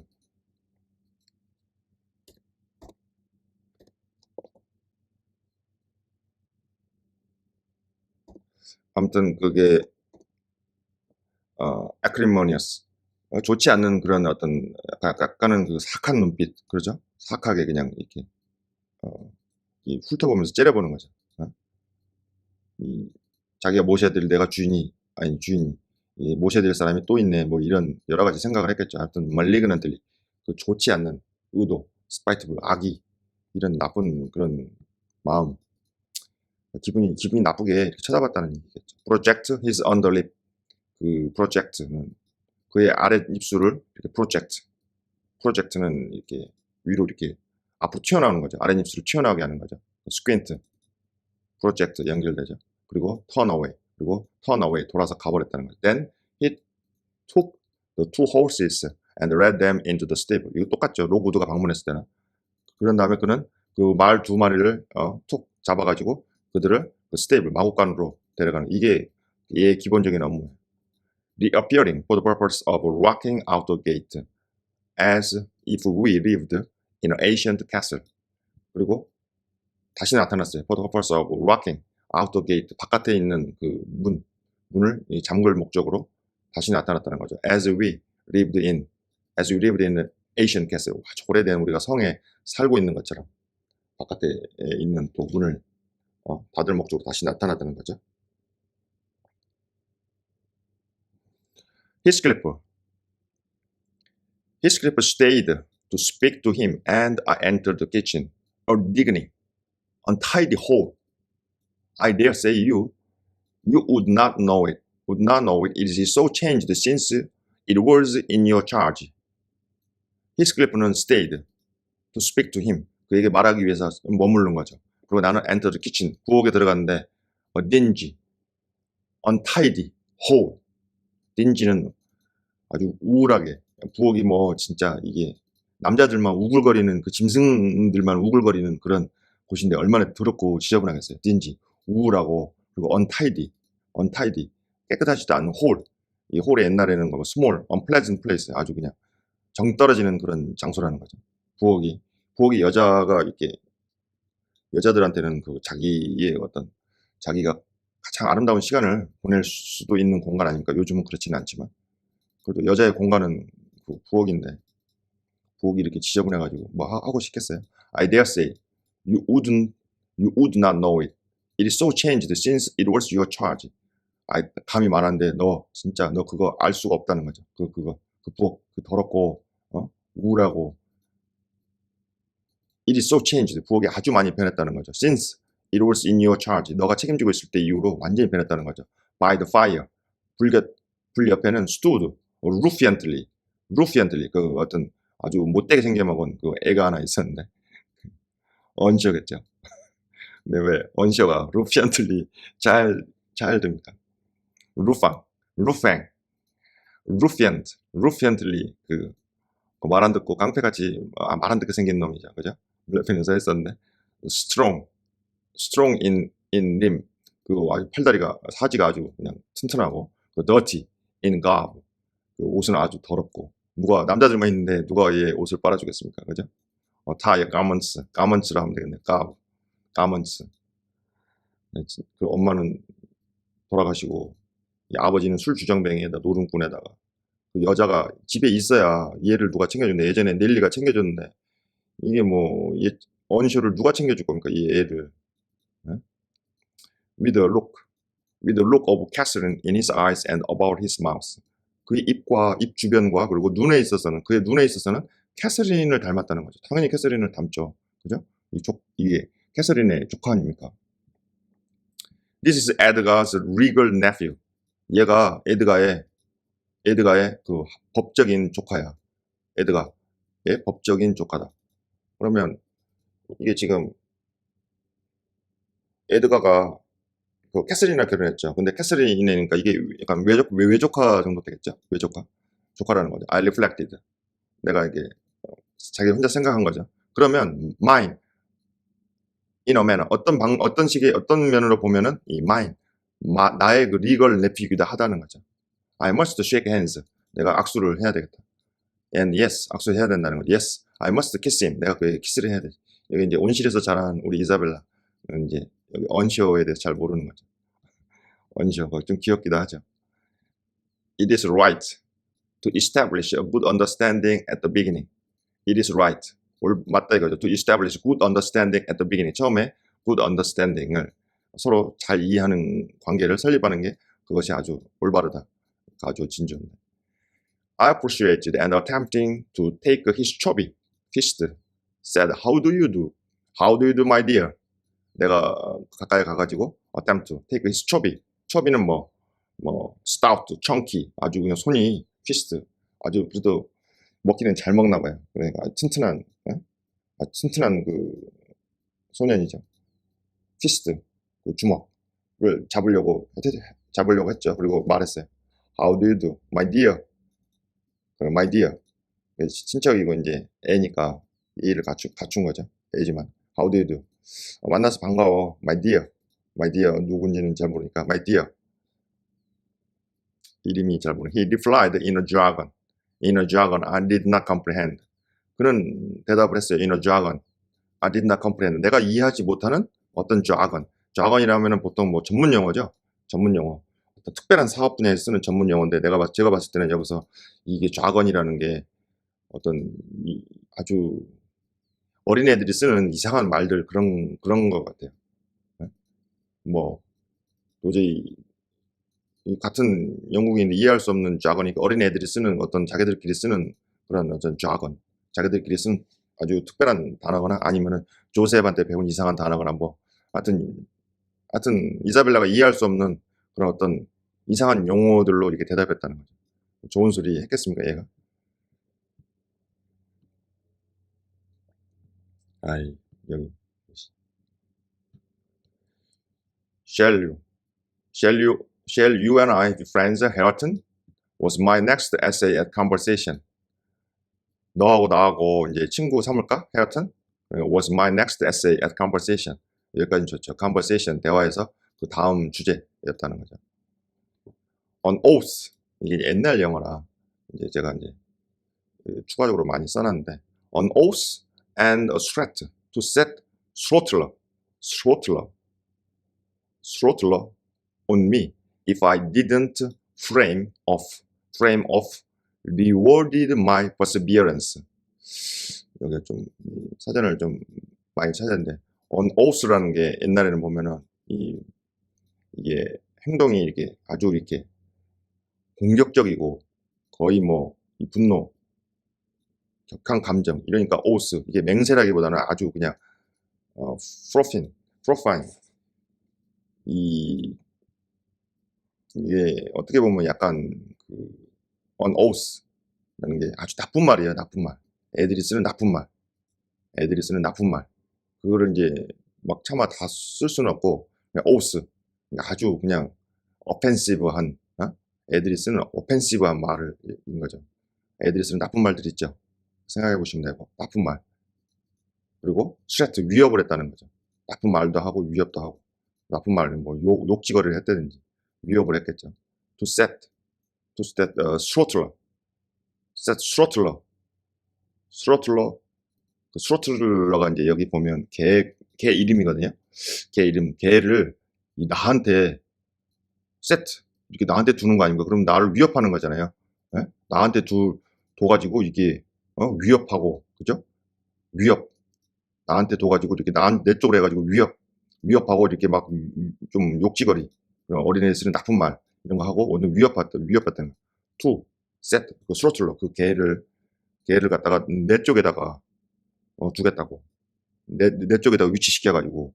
아무튼 그게 acrimonious, 좋지 않는 그런 어떤 약간은 그 사악한 눈빛, 그러죠? 사악하게 그냥 이렇게 훑어보면서 째려보는 거죠. 자기가 모셔야 될 내가 주인이 모셔야 될 사람이 또 있네, 뭐 이런 여러 가지 생각을 했겠죠. 하여튼 malignantly, 그 좋지 않는 의도, spiteful, 악의, 이런 나쁜 그런 마음, 기분이 나쁘게 이렇게 쳐다봤다는 얘기겠죠. project his underlip, 그 project는 그의 아랫 입술을 이렇게 project는 이렇게 위로 이렇게 앞으로 튀어나오는 거죠. 아랫입술을 튀어나오게 하는 거죠. 스퀸트, 프로젝트 연결되죠. 그리고 turn away, 그리고 turn away 돌아서 가버렸다는 거죠. Then he took the two horses and led them into the stable. 이거 똑같죠. 로그우드가 방문했을 때는. 그런 다음에 그는 그 말 두 마리를 툭 잡아가지고 그들을 그 스테이블 마구간으로 데려가는 이게 얘의 기본적인 업무예요. Reappearing for the purpose of rocking out the gate as if we lived in an ancient castle. 그리고 다시 나타났어요. For the purpose of rocking out the gate. 바깥에 있는 그 문을 잠글 목적으로 다시 나타났다는 거죠. As we lived in an ancient castle. 아주 오래된 우리가 성에 살고 있는 것처럼 바깥에 있는 또 문을 닫을 목적으로 다시 나타났다는 거죠. Heathcliff stayed to speak to him, and I entered the kitchen, a digging, untidy hole. I dare say you would not know it. It is so changed since it was in your charge. Heathcliff는 stayed to speak to him. 그에게 말하기 위해서 머무른 거죠. 그리고 나는 entered the kitchen, 부엌에 들어갔는데 dingy, untidy hole. dingy는 아주 우울하게, 부엌이 뭐 진짜 이게 남자들만 우글거리는 그 짐승들만 우글거리는 그런 곳인데 얼마나 더럽고 지저분하겠어요. dingy, 우울하고, 그리고 untidy 깨끗하지도 않은 홀. 이 홀이 옛날에는 뭐 small, unpleasant place, 아주 그냥 정 떨어지는 그런 장소라는 거죠. 부엌이 여자가 이렇게 여자들한테는 그 자기의 어떤 자기가 가장 아름다운 시간을 보낼 수도 있는 공간 아닙니까? 요즘은 그렇지는 않지만 그래도 여자의 공간은 그 부엌인데 부엌이 이렇게 지저분해가지고 뭐 하고 싶겠어요? I dare say you would not know it. It is so changed since it was your charge. 감히 말하는데 너 그거 알 수가 없다는 거죠. 그 부엌 그 더럽고 우울하고 It is so changed. 부엌이 아주 많이 변했다는 거죠. Since it was in your charge. 너가 책임지고 있을 때 이후로 완전히 변했다는 거죠. By the fire. 불 옆에는 stood ruffianly. 그 어떤 아주 못되게 생겨먹은 그 애가 하나 있었는데 언셔겠죠. 근데 왜 언셔가 ruffianly 잘 됩니까? ruffiantly 그 말 안 듣고 깡패같이 말 안 듣게 생긴 놈이죠. 그죠? 옆에 여자였었는데 strong in limb. 그 아주 팔다리가 사지가 아주 그냥 튼튼하고 그 dirty in garb. 그 옷은 아주 더럽고 누가 남자들만 있는데 누가 얘 옷을 빨아주겠습니까? 그죠? tie garments라 하면 되겠네. garments. 그 엄마는 돌아가시고 이 아버지는 술 주정뱅이에다 노름꾼에다가 그 여자가 집에 있어야 얘를 누가 챙겨줬네. 예전에 넬리가 챙겨줬는데 이게 뭐 얘 언쇼를 누가 챙겨줄 겁니까? 이 애를. With a look of Catherine in his eyes and about his mouth. 그의 입 주변과 그리고 그의 눈에 있어서는 캐서린을 닮았다는 거죠. 당연히 캐서린을 닮죠. 그죠? 이게 캐서린의 조카 아닙니까? This is Edgar's regal nephew. 얘가 에드가의 그 법적인 조카야. 에드가의 법적인 조카다. 그러면 이게 지금 에드가가 그 캐서린이랑 결혼했죠. 근데 캐서린이니까 이게 약간 외조카 정도 되겠죠. 조카라는 거죠. I reflected. 내가 이게 자기 혼자 생각한 거죠. 그러면 mine in a manner 어떤 면으로 보면은 이 mine 나의 그 legal nephew이기도 하다는 거죠. I must shake hands. 내가 악수를 해야 되겠다. And yes, 악수해야 된다는 거죠. Yes, I must kiss him. 내가 그에게 키스를 해야 돼. 여기 이제 온실에서 자란 우리 이사벨라 이제 여기 언쇼에 대해서 잘 모르는 거죠. 언쇼가 좀 귀엽기도 하죠. It is right to establish a good understanding at the beginning. It is right. 맞다 이거죠. To establish good understanding at the beginning. 처음에 good understanding을 서로 잘 이해하는 관계를 설립하는 게 그것이 아주 올바르다. 아주 진주인데. I appreciated and attempting to take his chubby fist. Said, How do you do, my dear? 내가 가까이 가가지고 attempt to take his chubby는 뭐 stout, chunky, 아주 그냥 손이 fist, 아주 그래도 먹기는 잘 먹나 봐요. 그러니까 튼튼한, 튼튼한 그 소년이죠. 피스트, 그 주먹을 잡으려고 했죠. 그리고 말했어요. How do you do, my dear? my dear. 친척이고 이제 애니까 A를 갖춘 거죠. A지만 How do you do? 만나서 반가워, my dear. my dear 누군지는 잘 모르니까 my dear. 이름이 잘 모르. He replied in a jargon. In a jargon I did not comprehend. 그는 대답을 했어요. In a jargon I did not comprehend. 내가 이해하지 못하는 어떤 jargon. jargon이라면은 보통 뭐 전문 용어죠. 전문 용어. 어떤 특별한 사업 분야에 쓰는 전문 용어인데 제가 봤을 때는 여기서 이게 jargon이라는 게 어떤 아주 어린애들이 쓰는 이상한 말들 그런 것 같아요. 뭐 도저히 같은 영국인이 이해할 수 없는 jargon이니까 어린애들이 쓰는 어떤 자기들끼리 쓰는 그런 어떤 jargon, 자기들끼리 쓴 아주 특별한 단어거나 아니면은 조셉한테 배운 이상한 단어거나 뭐 하여튼 이사벨라가 이해할 수 없는 그런 어떤 이상한 용어들로 이렇게 대답했다는 거죠. 좋은 소리 했겠습니까, 얘가? 아이, 여기. Shall you and I be friends, Harriton? Was my next essay at conversation. 너하고 나하고 이제 친구 삼을까, Harriton? Was my next essay at conversation. 여기까지 좋죠. conversation, 대화에서 그 다음 주제였다는 거죠. On oath. 이게 옛날 영어라. 이제 제가 이제 추가적으로 많이 써놨는데. On oath and a threat to set throttler on me if I didn't frame off rewarded my perseverance. 여기 좀 사전을 좀 많이 찾았는데 on oath라는 게 옛날에는 보면은 이게 행동이 이렇게 아주 이렇게 공격적이고 거의 뭐 이 분노, 격한 감정 이러니까 oath 이게 맹세라기보다는 아주 그냥 profane 이게 어떻게 보면 약간 그 on oath라는 게 아주 나쁜 말이에요. 나쁜 말. 애들이 쓰는 나쁜 말. 그거를 이제 막 차마 다 쓸 수는 없고 그냥 oath. 그러니까 아주 그냥 offensive한 애들이 쓰는 offensive한 말을 인 거죠. 애들이 쓰는 나쁜 말들 있죠. 생각해 보시면 되고 나쁜 말. 그리고 threat 위협을 했다는 거죠. 나쁜 말도 하고 위협도 하고 나쁜 말은 뭐 욕지거리를 했다든지 위협을 했겠죠. To set throttler. 그 throttler가 이제 여기 보면 개 이름이거든요. 개를 나한테 set 이렇게 나한테 두는 거 아닙니까? 그럼 나를 위협하는 거잖아요. 예? 나한테 둬가지고 이게 위협하고 그죠? 위협 나한테 둬가지고 이렇게 내 쪽으로 해가지고 위협하고 이렇게 막 좀 욕지거리 어린애들 쓰는 나쁜 말 이런 거 하고 오늘 위협했다는 거. to set 그 throttler 그 개를 갖다가 내 쪽에다가 두겠다고 내 쪽에다가 위치시켜가지고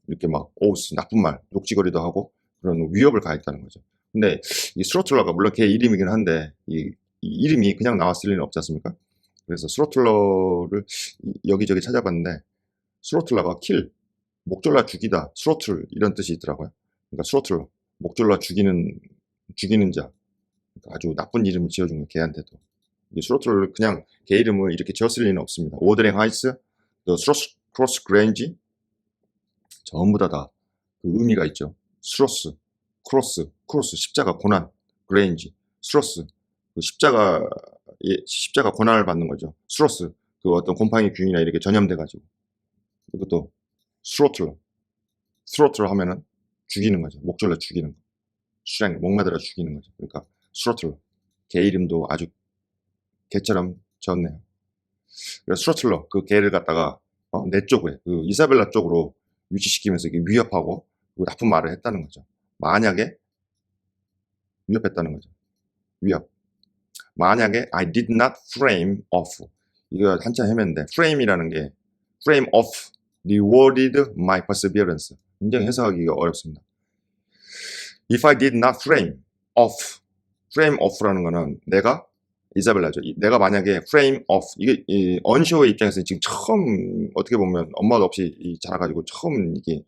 이렇게 막 나쁜 말 욕지거리도 하고 그런 위협을 가했다는 거죠. 근데 이 스로틀러가 물론 걔 이름이긴 한데 이 이름이 그냥 나왔을 리는 없지 않습니까? 그래서 스로틀러를 여기저기 찾아봤는데 스로틀러가 킬, 목졸라 죽이다, 스로틀 이런 뜻이 있더라고요. 그러니까 스로틀러, 목졸라 죽이는 자. 그러니까 아주 나쁜 이름을 지어준 거예요. 걔한테도. 스로틀러를 그냥 걔 이름을 이렇게 지었을 리는 없습니다. 오드랭 하이스, 크로스 그레인지 전부 다 그 의미가 있죠. 스로스, 크로스, 십자가, 고난, 그레인지, 스로스, 그 십자가 고난을 받는 거죠. 스로스, 그 어떤 곰팡이 균이나 이렇게 전염돼가지고. 이것도 스로틀러 하면은 죽이는 거죠. 목졸라 죽이는 거. 수랭, 목마들어 죽이는 거죠. 그러니까 스로틀러. 개 이름도 아주 개처럼 지었네요. 그래서 스로틀러, 그 개를 갖다가 내 쪽에, 그 이사벨라 쪽으로 위치시키면서 이게 위협하고 나쁜 말을 했다는 거죠. 만약에 위협했다는 거죠. 위협. 만약에 I did not frame off 이거 한참 헤맸는데 frame이라는 게 frame off rewarded my perseverance 굉장히 해석하기가 어렵습니다. If I did not frame off라는 거는 내가 이사벨라죠. 내가 만약에 frame of 이게 이 언쇼의 입장에서 지금 처음 어떻게 보면 엄마도 없이 자라가지고 처음 이게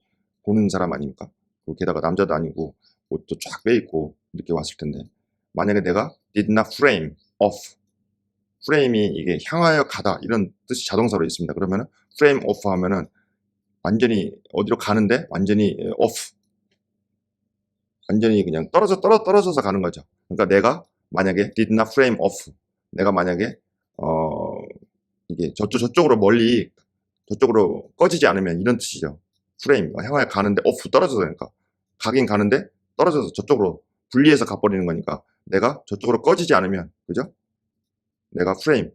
보는 사람 아닙니까? 게다가 남자도 아니고 옷도 쫙 빼입고 이렇게 왔을 텐데 만약에 내가 did not frame of frame이 이게 향하여 가다 이런 뜻이 자동사로 있습니다. 그러면은 frame of 하면은 완전히 어디로 가는데 완전히 off 완전히 그냥 떨어져서 가는 거죠. 그러니까 내가 만약에 did not frame off 내가 만약에 이게 저쪽으로 멀리 저쪽으로 꺼지지 않으면 이런 뜻이죠. frame 향하여 가는데 off 떨어져서 그러니까 가긴 가는데 떨어져서 저쪽으로 분리해서 가버리는 거니까 내가 저쪽으로 꺼지지 않으면 그죠? 내가 frame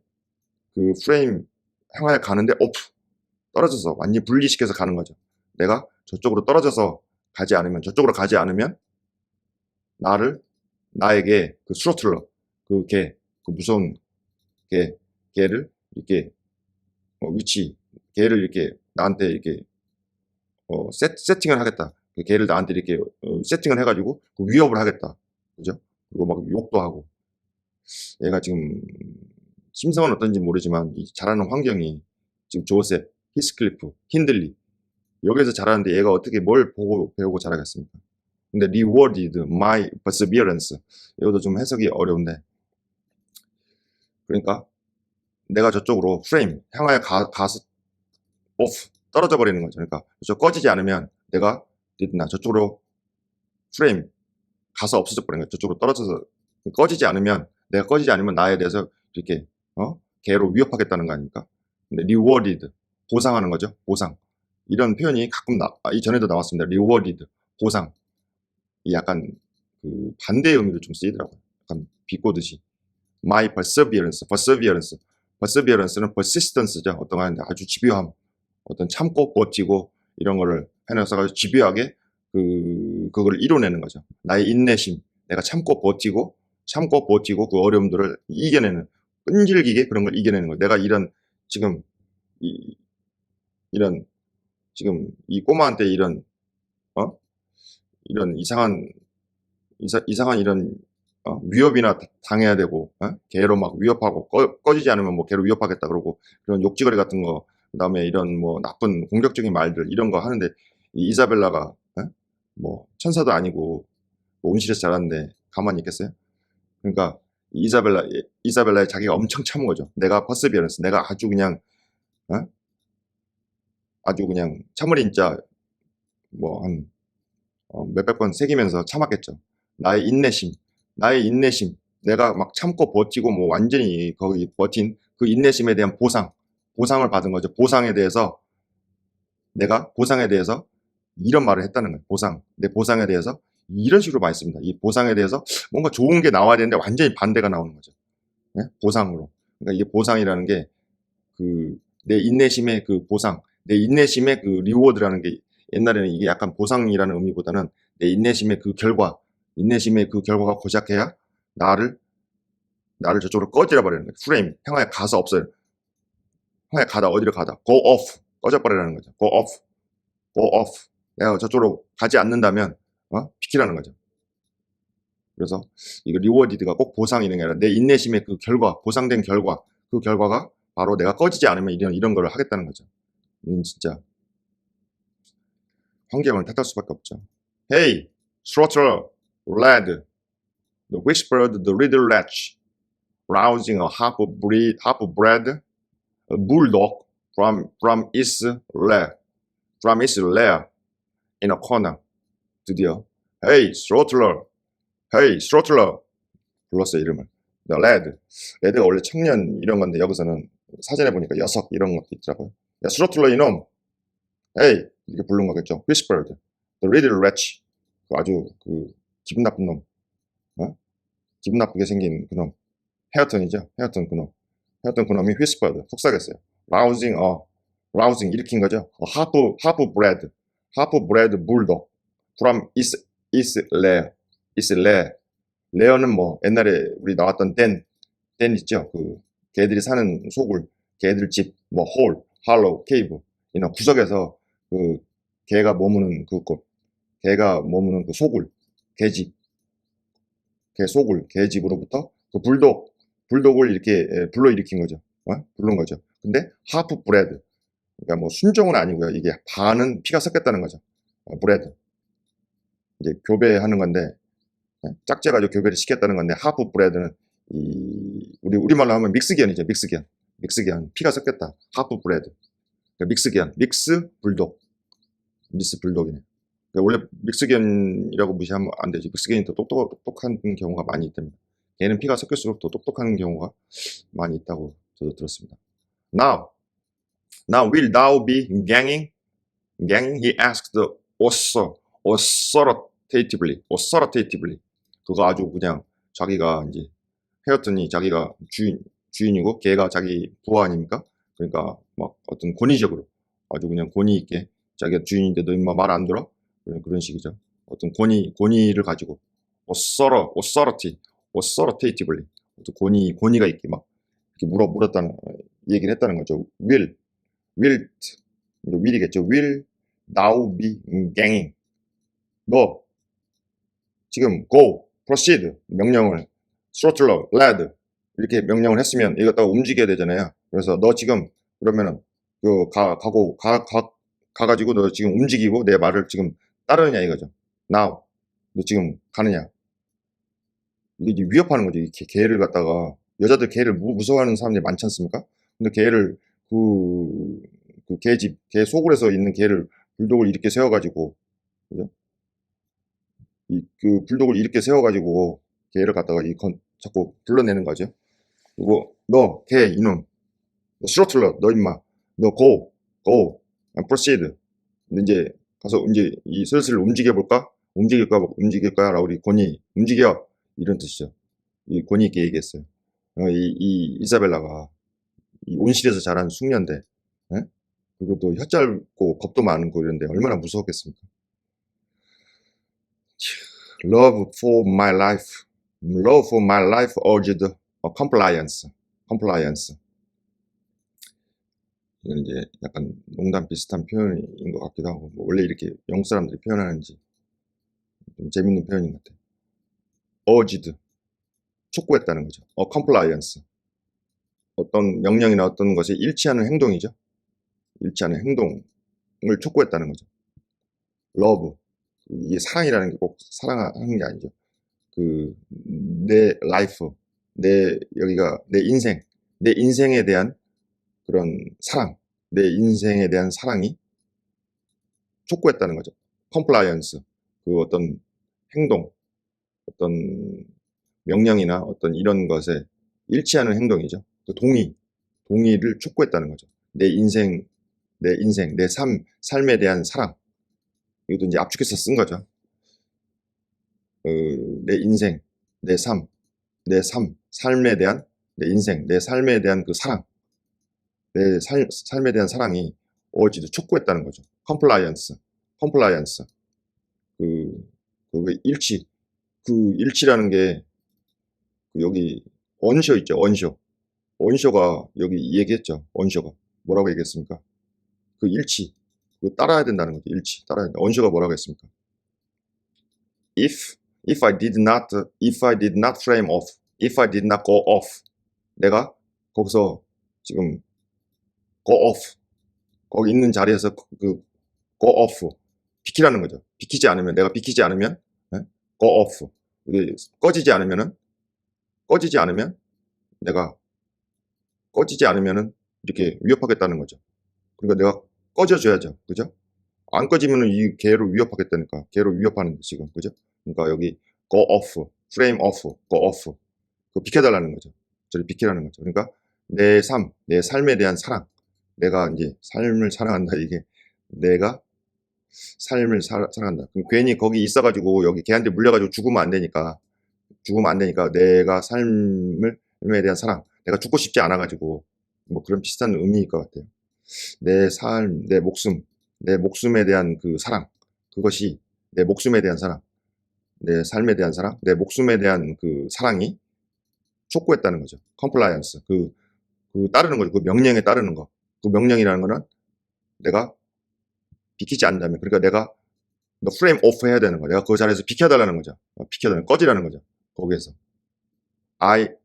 그 frame 향하여 가는데 off 떨어져서 완전히 분리시켜서 가는 거죠. 내가 저쪽으로 떨어져서 가지 않으면 저쪽으로 가지 않으면 나에게 그 스로틀러 그 무서운 개를 이렇게 개를 이렇게 나한테 이렇게 세팅을 하겠다. 그 개를 나한테 이렇게 세팅을 해가지고 그 위협을 하겠다. 그죠? 그리고 막 욕도 하고. 얘가 지금 심성은 어떤지 모르지만 이 자라는 환경이 지금 조셉, 히스클리프, 힌들리 여기서 자라는데 얘가 어떻게 뭘 보고 배우고 자라겠습니까? 근데 rewarded my perseverance 이것도 좀 해석이 어려운데 그러니까 내가 저쪽으로 frame 향하여 가서 off 떨어져 버리는 거죠. 그러니까 저 꺼지지 않으면 내가 저쪽으로 frame 가서 없어져 버리는 거죠. 저쪽으로 떨어져서 꺼지지 않으면 내가 꺼지지 않으면 나에 대해서 이렇게 개로 위협하겠다는 거 아닙니까? 근데 rewarded 보상하는 거죠. 보상 이런 표현이 가끔 이전에도 나왔습니다. rewarded 보상 이 약간 그 반대의 의미로 좀 쓰이더라고요. 약간 비꼬듯이 my perseverance는 persistence죠. 어떤 거 하는데 아주 집요함 어떤 참고 버티고 이런 거를 해내서 집요하게 그걸 이뤄내는 거죠. 나의 인내심 내가 참고 버티고 그 어려움들을 이겨내는 끈질기게 그런 걸 이겨내는 거예요. 내가 지금 이 꼬마한테 이런 이상한 이런 위협이나 당해야 되고 개로 막 위협하고 꺼지지 않으면 뭐 개로 위협하겠다 그러고 그런 욕지거리 같은 거 그다음에 이런 뭐 나쁜 공격적인 말들 이런 거 하는데 이 이사벨라가 뭐 천사도 아니고 뭐 온실에서 자랐는데 가만히 있겠어요? 그러니까 이사벨라의 자기가 엄청 참은 거죠. 내가 퍼스비어런스 내가 아주 그냥 참을 인자 뭐 한 몇백 번 새기면서 참았겠죠. 나의 인내심 내가 막 참고 버티고 뭐 완전히 거기 버틴 그 인내심에 대한 보상을 받은 거죠. 내가 보상에 대해서 이런 말을 했다는 거예요. 내 보상에 대해서 이런 식으로 많이 씁니다. 이 보상에 대해서 뭔가 좋은 게 나와야 되는데 완전히 반대가 나오는 거죠. 네? 보상으로. 그러니까 이게 보상이라는 게 내 인내심의 그 보상, 내 인내심의 그 리워드라는 게 옛날에는 이게 약간 보상이라는 의미보다는 내 인내심의 그 결과가 고작해야 나를 저쪽으로 꺼지라 버리는 거예요. 프레임, 향하여 가서 없어요. 향하여 가다, 어디로 가다. go off, 꺼져버리라는 거죠. go off. 내가 저쪽으로 가지 않는다면, 비키라는 거죠. 그래서, 이거 리워디드가 꼭 보상 이런 게 아니라 내 인내심의 그 결과, 보상된 결과, 그 결과가 바로 내가 꺼지지 않으면 이런 거를 하겠다는 거죠. 이건 진짜, 환경을 탓할 수밖에 없죠. Hey, Slaughter, lad, whispered the little wretch, rousing a half-bred bulldog from its lair in a corner. 드디어 Hey, Slaughter, 불렀어요 이름을. The lad, led가 원래 청년 이런 건데 여기서는 사전에 보니까 녀석 이런 것도 있더라고요. 야, Slaughter 이놈, Hey 이렇게 부른 거겠죠. Whispered, the little wretch, 아주 기분 나쁜 놈, 기분 나쁘게 생긴 그놈. 헤어턴이죠. 헤어턴 그놈이 whispered, 속삭였어요. rousing 일으킨 거죠. half-bred bulldog from its lair. 레어는 뭐 옛날에 우리 나왔던 댄 있죠. 개들이 사는 소굴, 개들 집, 뭐 홀, 할로우, 케이브 이런 구석에서 개가 머무는 개가 머무는 소굴, 개집, 개소굴, 개집으로부터 그 불독 불독을 이렇게 불러일으킨 거죠. 부른 거죠. 근데 하프 브레드, 그러니까 뭐 순종은 아니고요. 이게 반은 피가 섞였다는 거죠. 브레드. 이제 교배하는 건데, 짝재가지고 교배를 시켰다는 건데, 하프 브레드는 우리말로 하면 믹스견이죠. 믹스견. 피가 섞였다. 하프 브레드. 그러니까 믹스견. 믹스 불독. 미스 불독이네. 그러니까 원래 믹스견이라고 무시하면 안 되지. 믹스견이 더 똑똑한 경우가 많이 있답니다. 걔는 피가 섞일수록 더 똑똑한 경우가 많이 있다고 저도 들었습니다. Now will thou be ganging? He asked authoritatively. 그거 아주 그냥 자기가 이제 헤어턴이 자기가 주인이고 걔가 자기 부하 아닙니까? 그러니까 막 어떤 권위적으로 아주 그냥 권위 있게 자기가 주인인데 너 임마 말 안 들어? 그런 식이죠. 어떤 권위를 가지고 authoritatively 어떤 권위가 있게 막 이렇게 물었다는 얘기를 했다는 거죠. will이겠죠. will thou be ganging? 너 지금 go, proceed 명령을 throttle, lead 이렇게 명령을 했으면 이거 딱 움직여야 되잖아요. 그래서 너 지금 그러면은 가가지고 너 지금 움직이고 내 말을 지금 따르느냐 이거죠. Now 너 지금 가느냐. 이게 이제 위협하는 거죠. 이렇게 개를 갖다가 여자들 개를 무서워하는 사람들이 많지 않습니까? 근데 개를 그 개 소굴에서 있는 개를 불독을 이렇게 세워가지고 그죠? 그 불독을 이렇게 세워가지고 개를 갖다가 자꾸 불러내는 거죠. 그리고 너 개 이놈, 너 스로틀러, 너 임마, 너 go, and proceed. 근데 이제 가서 이제 슬슬 움직일까라고 우리 권위 움직여 이런 뜻이죠. 이 권위 있게 얘기했어요. 이 이사벨라가 이 온실에서 자란 숙녀인데, 예? 그리고 또 혀 짧고 겁도 많고 이런데 얼마나 무서웠겠습니까? Love for my life urged compliance. 이건 이제 약간 농담 비슷한 표현인 것 같기도 하고, 뭐 원래 이렇게 영국 사람들이 표현하는지 좀 재밌는 표현인 것 같아요. urged, 촉구했다는 거죠. compliance, 어떤 명령이나 어떤 것에 일치하는 행동이죠. 일치하는 행동을 촉구했다는 거죠. love, 이게 사랑이라는 게 꼭 사랑하는 게 아니죠. 내 라이프, 여기가 내 인생에 대한 그런 사랑, 내 인생에 대한 사랑이 촉구했다는 거죠. compliance, 그 어떤 행동, 어떤 명령이나 어떤 이런 것에 일치하는 행동이죠. 그 동의를 촉구했다는 거죠. 내 삶에 대한 사랑. 이것도 이제 압축해서 쓴 거죠. 내 인생, 삶에 대한 내 인생, 내 삶에 대한 그 사랑, 내 삶에 대한 사랑이 어지도 촉구했다는 거죠. compliance, 그 일치라는 게 여기 언쇼 있죠. 언쇼가 여기 얘기했죠. 언쇼가 뭐라고 얘기했습니까? 그 일치, 그 따라야 된다는 거죠. 일치, 따라야 된다. 언쇼가 뭐라고 했습니까? If I did not go off, 내가 거기서 지금 go off, 거기 있는 자리에서 go off, 비키라는 거죠. 내가 비키지 않으면, go off, 이게 꺼지지 않으면은 이렇게 위협하겠다는 거죠. 그러니까 내가 꺼져줘야죠. 그죠? 안 꺼지면은 이 개로 위협하겠다니까. 개로 위협하는데 지금. 그죠? 그러니까 여기 go off, frame off, go off. 그거 비켜달라는 거죠. 저를 비키라는 거죠. 그러니까 내 삶에 대한 사랑. 내가 이제 삶을 사랑한다. 이게 내가 삶을 사랑한다. 그럼 괜히 거기 있어가지고 여기 걔한테 물려가지고 죽으면 안 되니까 내가 삶에 대한 사랑. 내가 죽고 싶지 않아가지고 뭐 그런 비슷한 의미일 것 같아요. 내 삶, 내 목숨에 대한 그 사랑. 그것이 내 목숨에 대한 사랑. 내 삶에 대한 사랑, 내 목숨에 대한 그 사랑이 촉구했다는 거죠. compliance, 따르는 거죠. 그 명령에 따르는 거. 그 명령이라는 거는 내가 비키지 않는다면, 그러니까 내가 너 frame off 해야 되는 거. 내가 그 자리에서 비켜달라는 거죠. 꺼지라는 거죠. 거기에서.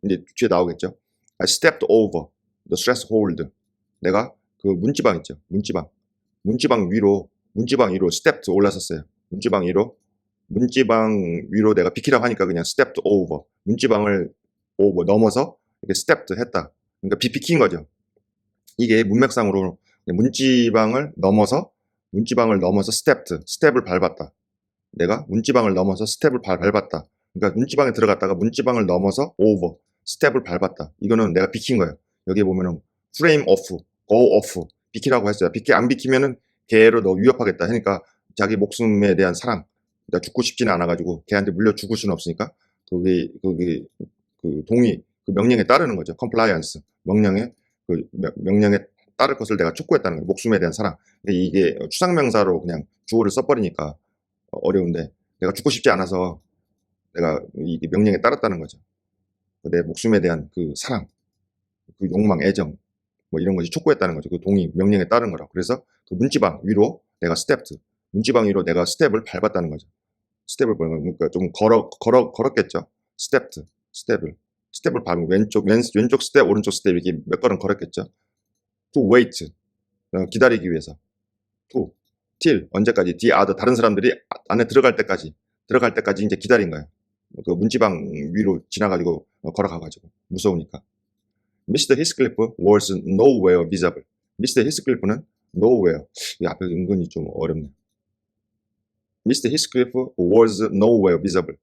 이제 뒤에 나오겠죠. I stepped over the threshold. 내가 그 문지방 있죠. 문지방 위로 stepped 올라섰어요. 문지방 위로 내가 비키라고 하니까 그냥 stepped over. 문지방을 넘어서 이렇게 stepped 했다. 그러니까 비킨 거죠. 이게 문맥상으로 문지방을 넘어서 스텝을 밟았다. 내가 문지방을 넘어서 스텝을 밟았다. 그러니까 문지방에 들어갔다가 문지방을 넘어서 over, 스텝을 밟았다. 이거는 내가 비킨 거예요. 여기 보면은 frame off, go off, 비키라고 했어요. 안 비키면은 걔를 너 위협하겠다. 하니까 자기 목숨에 대한 사랑, 나 죽고 싶지는 않아가지고 걔한테 물려 죽을 수는 없으니까 그 동의, 그 명령에 따르는 거죠. compliance, 명령에 따를 것을 내가 촉구했다는 거예요. 목숨에 대한 사랑. 이게 추상명사로 그냥 주어를 써버리니까 어려운데 내가 죽고 싶지 않아서 내가 이게 명령에 따랐다는 거죠. 내 목숨에 대한 그 사랑, 그 욕망, 애정 뭐 이런 것이 촉구했다는 거죠. 그 동의, 명령에 따른 거라. 그래서 그 문지방 위로 내가 문지방 위로 내가 스텝을 밟았다는 거죠. 스텝을 밟는 그러니까 좀 걸었겠죠. 스텝을 밟으면 왼쪽 스텝, 오른쪽 스텝 이렇게 몇 걸음 걸었겠죠. to wait, 기다리기 위해서. to, till, 언제까지, the other, 다른 사람들이 안에 들어갈 때까지 이제 기다린 거예요. 그 문지방 위로 지나가지고 걸어가가지고 무서우니까. Mr. Heathcliff was nowhere visible. Mr. Heathcliff는 nowhere. 이 앞에 은근히 좀 어렵네요. Mr. Heathcliff was nowhere visible.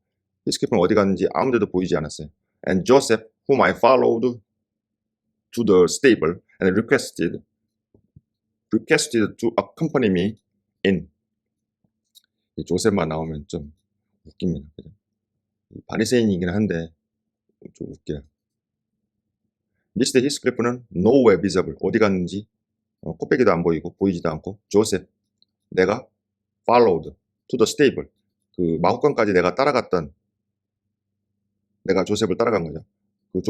Heathcliff는 어디 갔는지 아무데도 보이지 않았어요. And Joseph, whom I followed to the stable and requested to accompany me in. 이 조셉만 나오면 좀 웃깁니다. 그죠? 바리새인이긴 한데 좀 웃겨요. 미스터 히스클리프는 nowhere visible. 어디 갔는지 코빼기도 안 보이고 보이지도 않고. 조셉, 내가 followed to the stable. 그 마구간까지 내가 조셉을 따라간 거죠. 그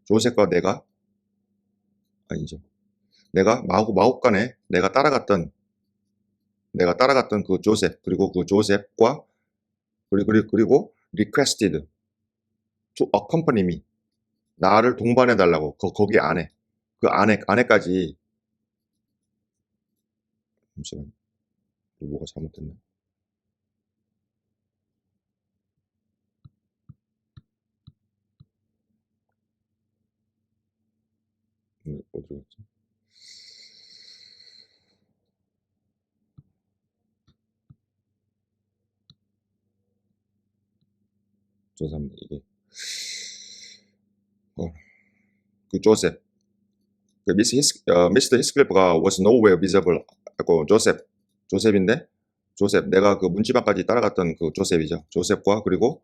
조셉과 내가 아니죠. 내가 마구간에 내가 따라갔던 그 조셉, 그리고 그 조셉과 그리고 requested to accompany me. 나를 동반해 달라고. 거기 안에. 그 안에까지. 잠시만요. 뭐가 잘못됐나? 어디로 갔지? 죄송합니다. 이게 그 조셉, 그 미스터 히스클리프가 was nowhere visible 하고 조셉인데 내가 그 문지방까지 따라갔던 그 조셉이죠. 조셉과 그리고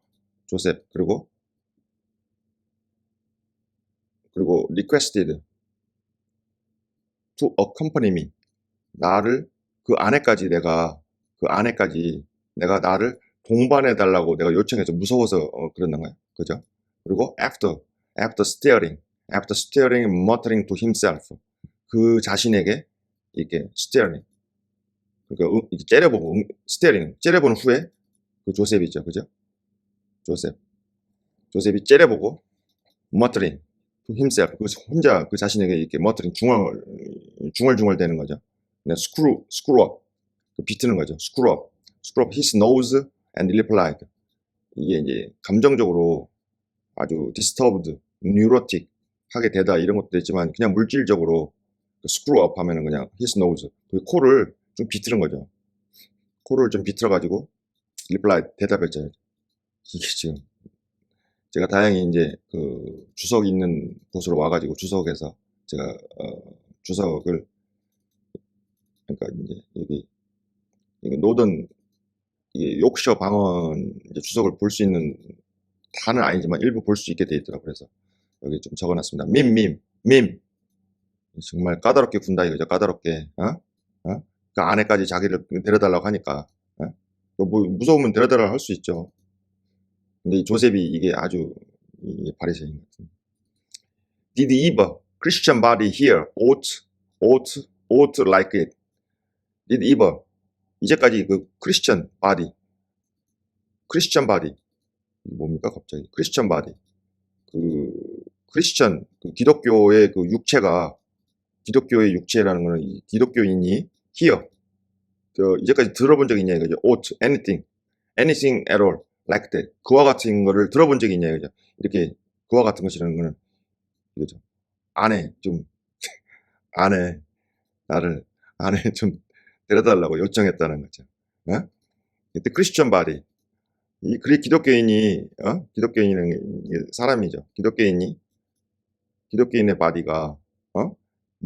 requested to accompany me. 나를 그 안에까지 내가 나를 동반해 달라고 내가 요청해서 무서워서 그랬나 봐요. 그죠? 그리고 after staring, muttering to himself. 그 자신에게 이렇게 staring. 그러니까 째려보고 째려보는 후에 그 조셉이죠. 그죠? 조셉이 째려보고 muttering to himself. 그 혼자 그 자신에게 이렇게 muttering 중얼중얼 되는 거죠. screw up. 비트는 거죠. screw up his nose and replied. 이게 이제 감정적으로 아주 disturbed, neurotic 하게 되다 이런 것도 있지만 그냥 물질적으로 screw up 하면은 그냥 his nose, 그 코를 좀 비틀은 거죠. 코를 좀 비틀어가지고 replied, 대답했잖아요. 이게 지금 제가 다행히 이제 그 주석 있는 곳으로 와가지고 주석에서 제가 주석을 그러니까 이제 여기 노던 이게 욕셔 방언 이제 주석을 볼 수 있는 다는 아니지만 일부 볼 수 있게 돼 있더라고요. 그래서 여기 좀 적어놨습니다. 밈. 정말 까다롭게 군다 이거죠. 까다롭게. 그 안에까지 자기를 데려달라고 하니까. 뭐 무서우면 데려달라고 할 수 있죠. 근데 이 조셉이 이게 아주 바리새인 같은. Did Eva, Christian body here, ought like it? Did Eva, 이제까지 그 크리스천 바디 이게 뭡니까 갑자기? 크리스천 바디. 그 크리스천 그 기독교의 그 육체가 기독교의 육체라는 거는 이 기독교인이 here 이제까지 들어본 적 있냐 이거죠. ought, anything at all like that. 그와 같은 거를 들어본 적이 있냐 이거죠. 이렇게 그와 같은 것이라는 거는 이거죠. 안에 좀 안에 나를 안에 좀 데려달라고 요청했다는 거죠. 어? 이때 크리스천 바디 이 기독교인이 기독교인은 사람이죠. 기독교인의 바디가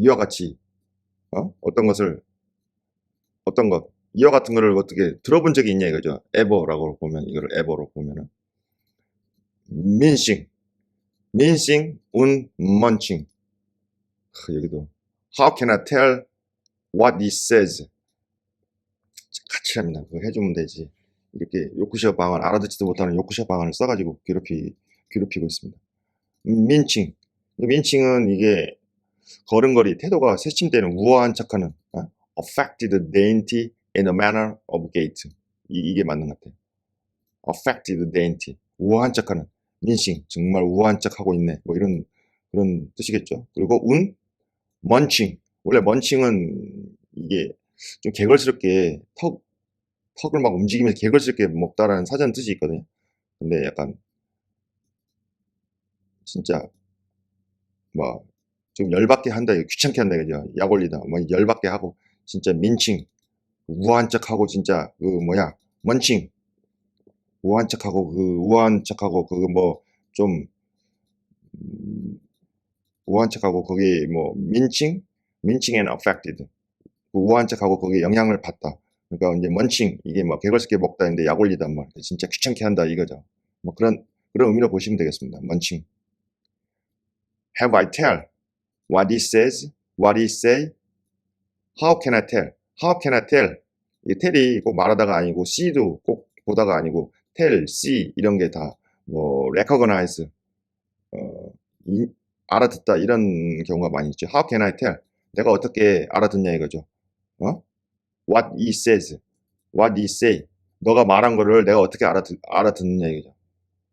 이와 같이 어떤 것 이와 같은 거를 어떻게 들어본 적이 있냐 이거죠. ever라고 보면 이거를 ever로 보면은 mincing und munching. 여기도 how can I tell what it says? 같이 합니다. 그거 해주면 되지. 이렇게 요크셔 방언 알아듣지도 못하는 요크셔 방언을 써가지고 괴롭히고 있습니다. 민칭은 이게 걸음걸이 태도가 새침대는 우아한 척하는 affected dainty in a manner of gait. 이게 맞는 것 같아요. affected dainty 우아한 척하는 민칭 정말 우아한 척하고 있네 뭐 이런 그런 뜻이겠죠. 그리고 munching 원래 munching은 이게 좀 개걸스럽게 턱을 막 움직이면서 개걸스럽게 먹다라는 사전 뜻이 있거든요. 근데 약간 진짜 뭐 좀 열받게 한다, 귀찮게 한다 그죠? 약 올리다, 뭐 열받게 하고 진짜 민칭, 우아한 척하고 진짜 그 뭐야, 먼칭, 우아한 척하고 그 뭐 좀 우아한 척하고 거기 뭐 민칭 and affected, 우아한 척하고 거기에 영향을 받다. 그러니까 이제 먼칭 이게 뭐 개걸스럽게 먹다인데 약 올리다 뭐 진짜 귀찮게 한다 이거죠. 뭐 그런 의미로 보시면 되겠습니다. 먼칭. Have I tell what he says, what he say? How can I tell? How can I tell? 이 tell이 꼭 말하다가 아니고 see도 꼭 보다가 아니고 tell, see 이런 게 다 뭐 recognize 알아듣다 이런 경우가 많이 있죠. How can I tell? 내가 어떻게 알아듣냐 이거죠. What he says, what he say. 너가 말한 거를 내가 어떻게 알아듣느냐 이거죠.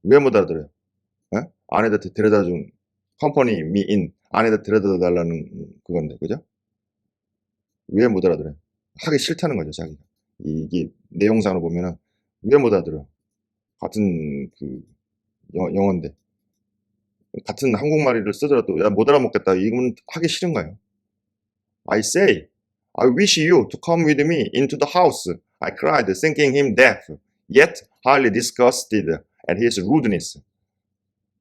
왜 못 알아들어요? 안에다 데려다준 컴퍼니 미인 안에다 데려다 달라는 그건데 그죠? 왜 못 알아들어요? 하기 싫다는 거죠 자기가. 이게 내용상으로 보면은 왜 못 알아들어요? 같은 그 영어인데 같은 한국말을 쓰더라도 야 못 알아먹겠다 이건 하기 싫은 거예요. I say, I wish you to come with me into the house. I cried, thinking him deaf, yet highly disgusted at his rudeness.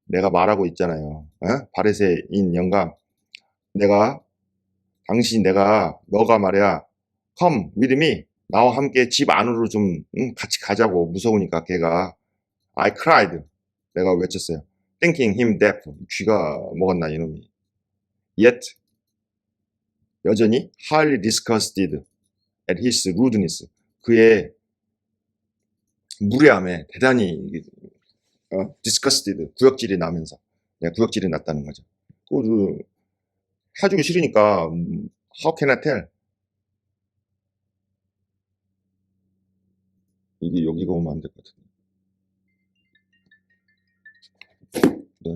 내가 말하고 있잖아요. 바리새인 영감, 너가 말이야, come with me, 나와 함께 집 안으로 좀 같이 가자고. 무서우니까 걔가. I cried, 내가 외쳤어요. Thinking him deaf, 귀가 먹었나 이놈이. Yet, 여전히 highly disgusted at his rudeness, 그의 무례함에 대단히 disgusted, 구역질이 나면서, 구역질이 났다는 거죠. 그 해주기 싫으니까 how can I tell? 이게 여기가 오면 안 될 것 같은데. 네.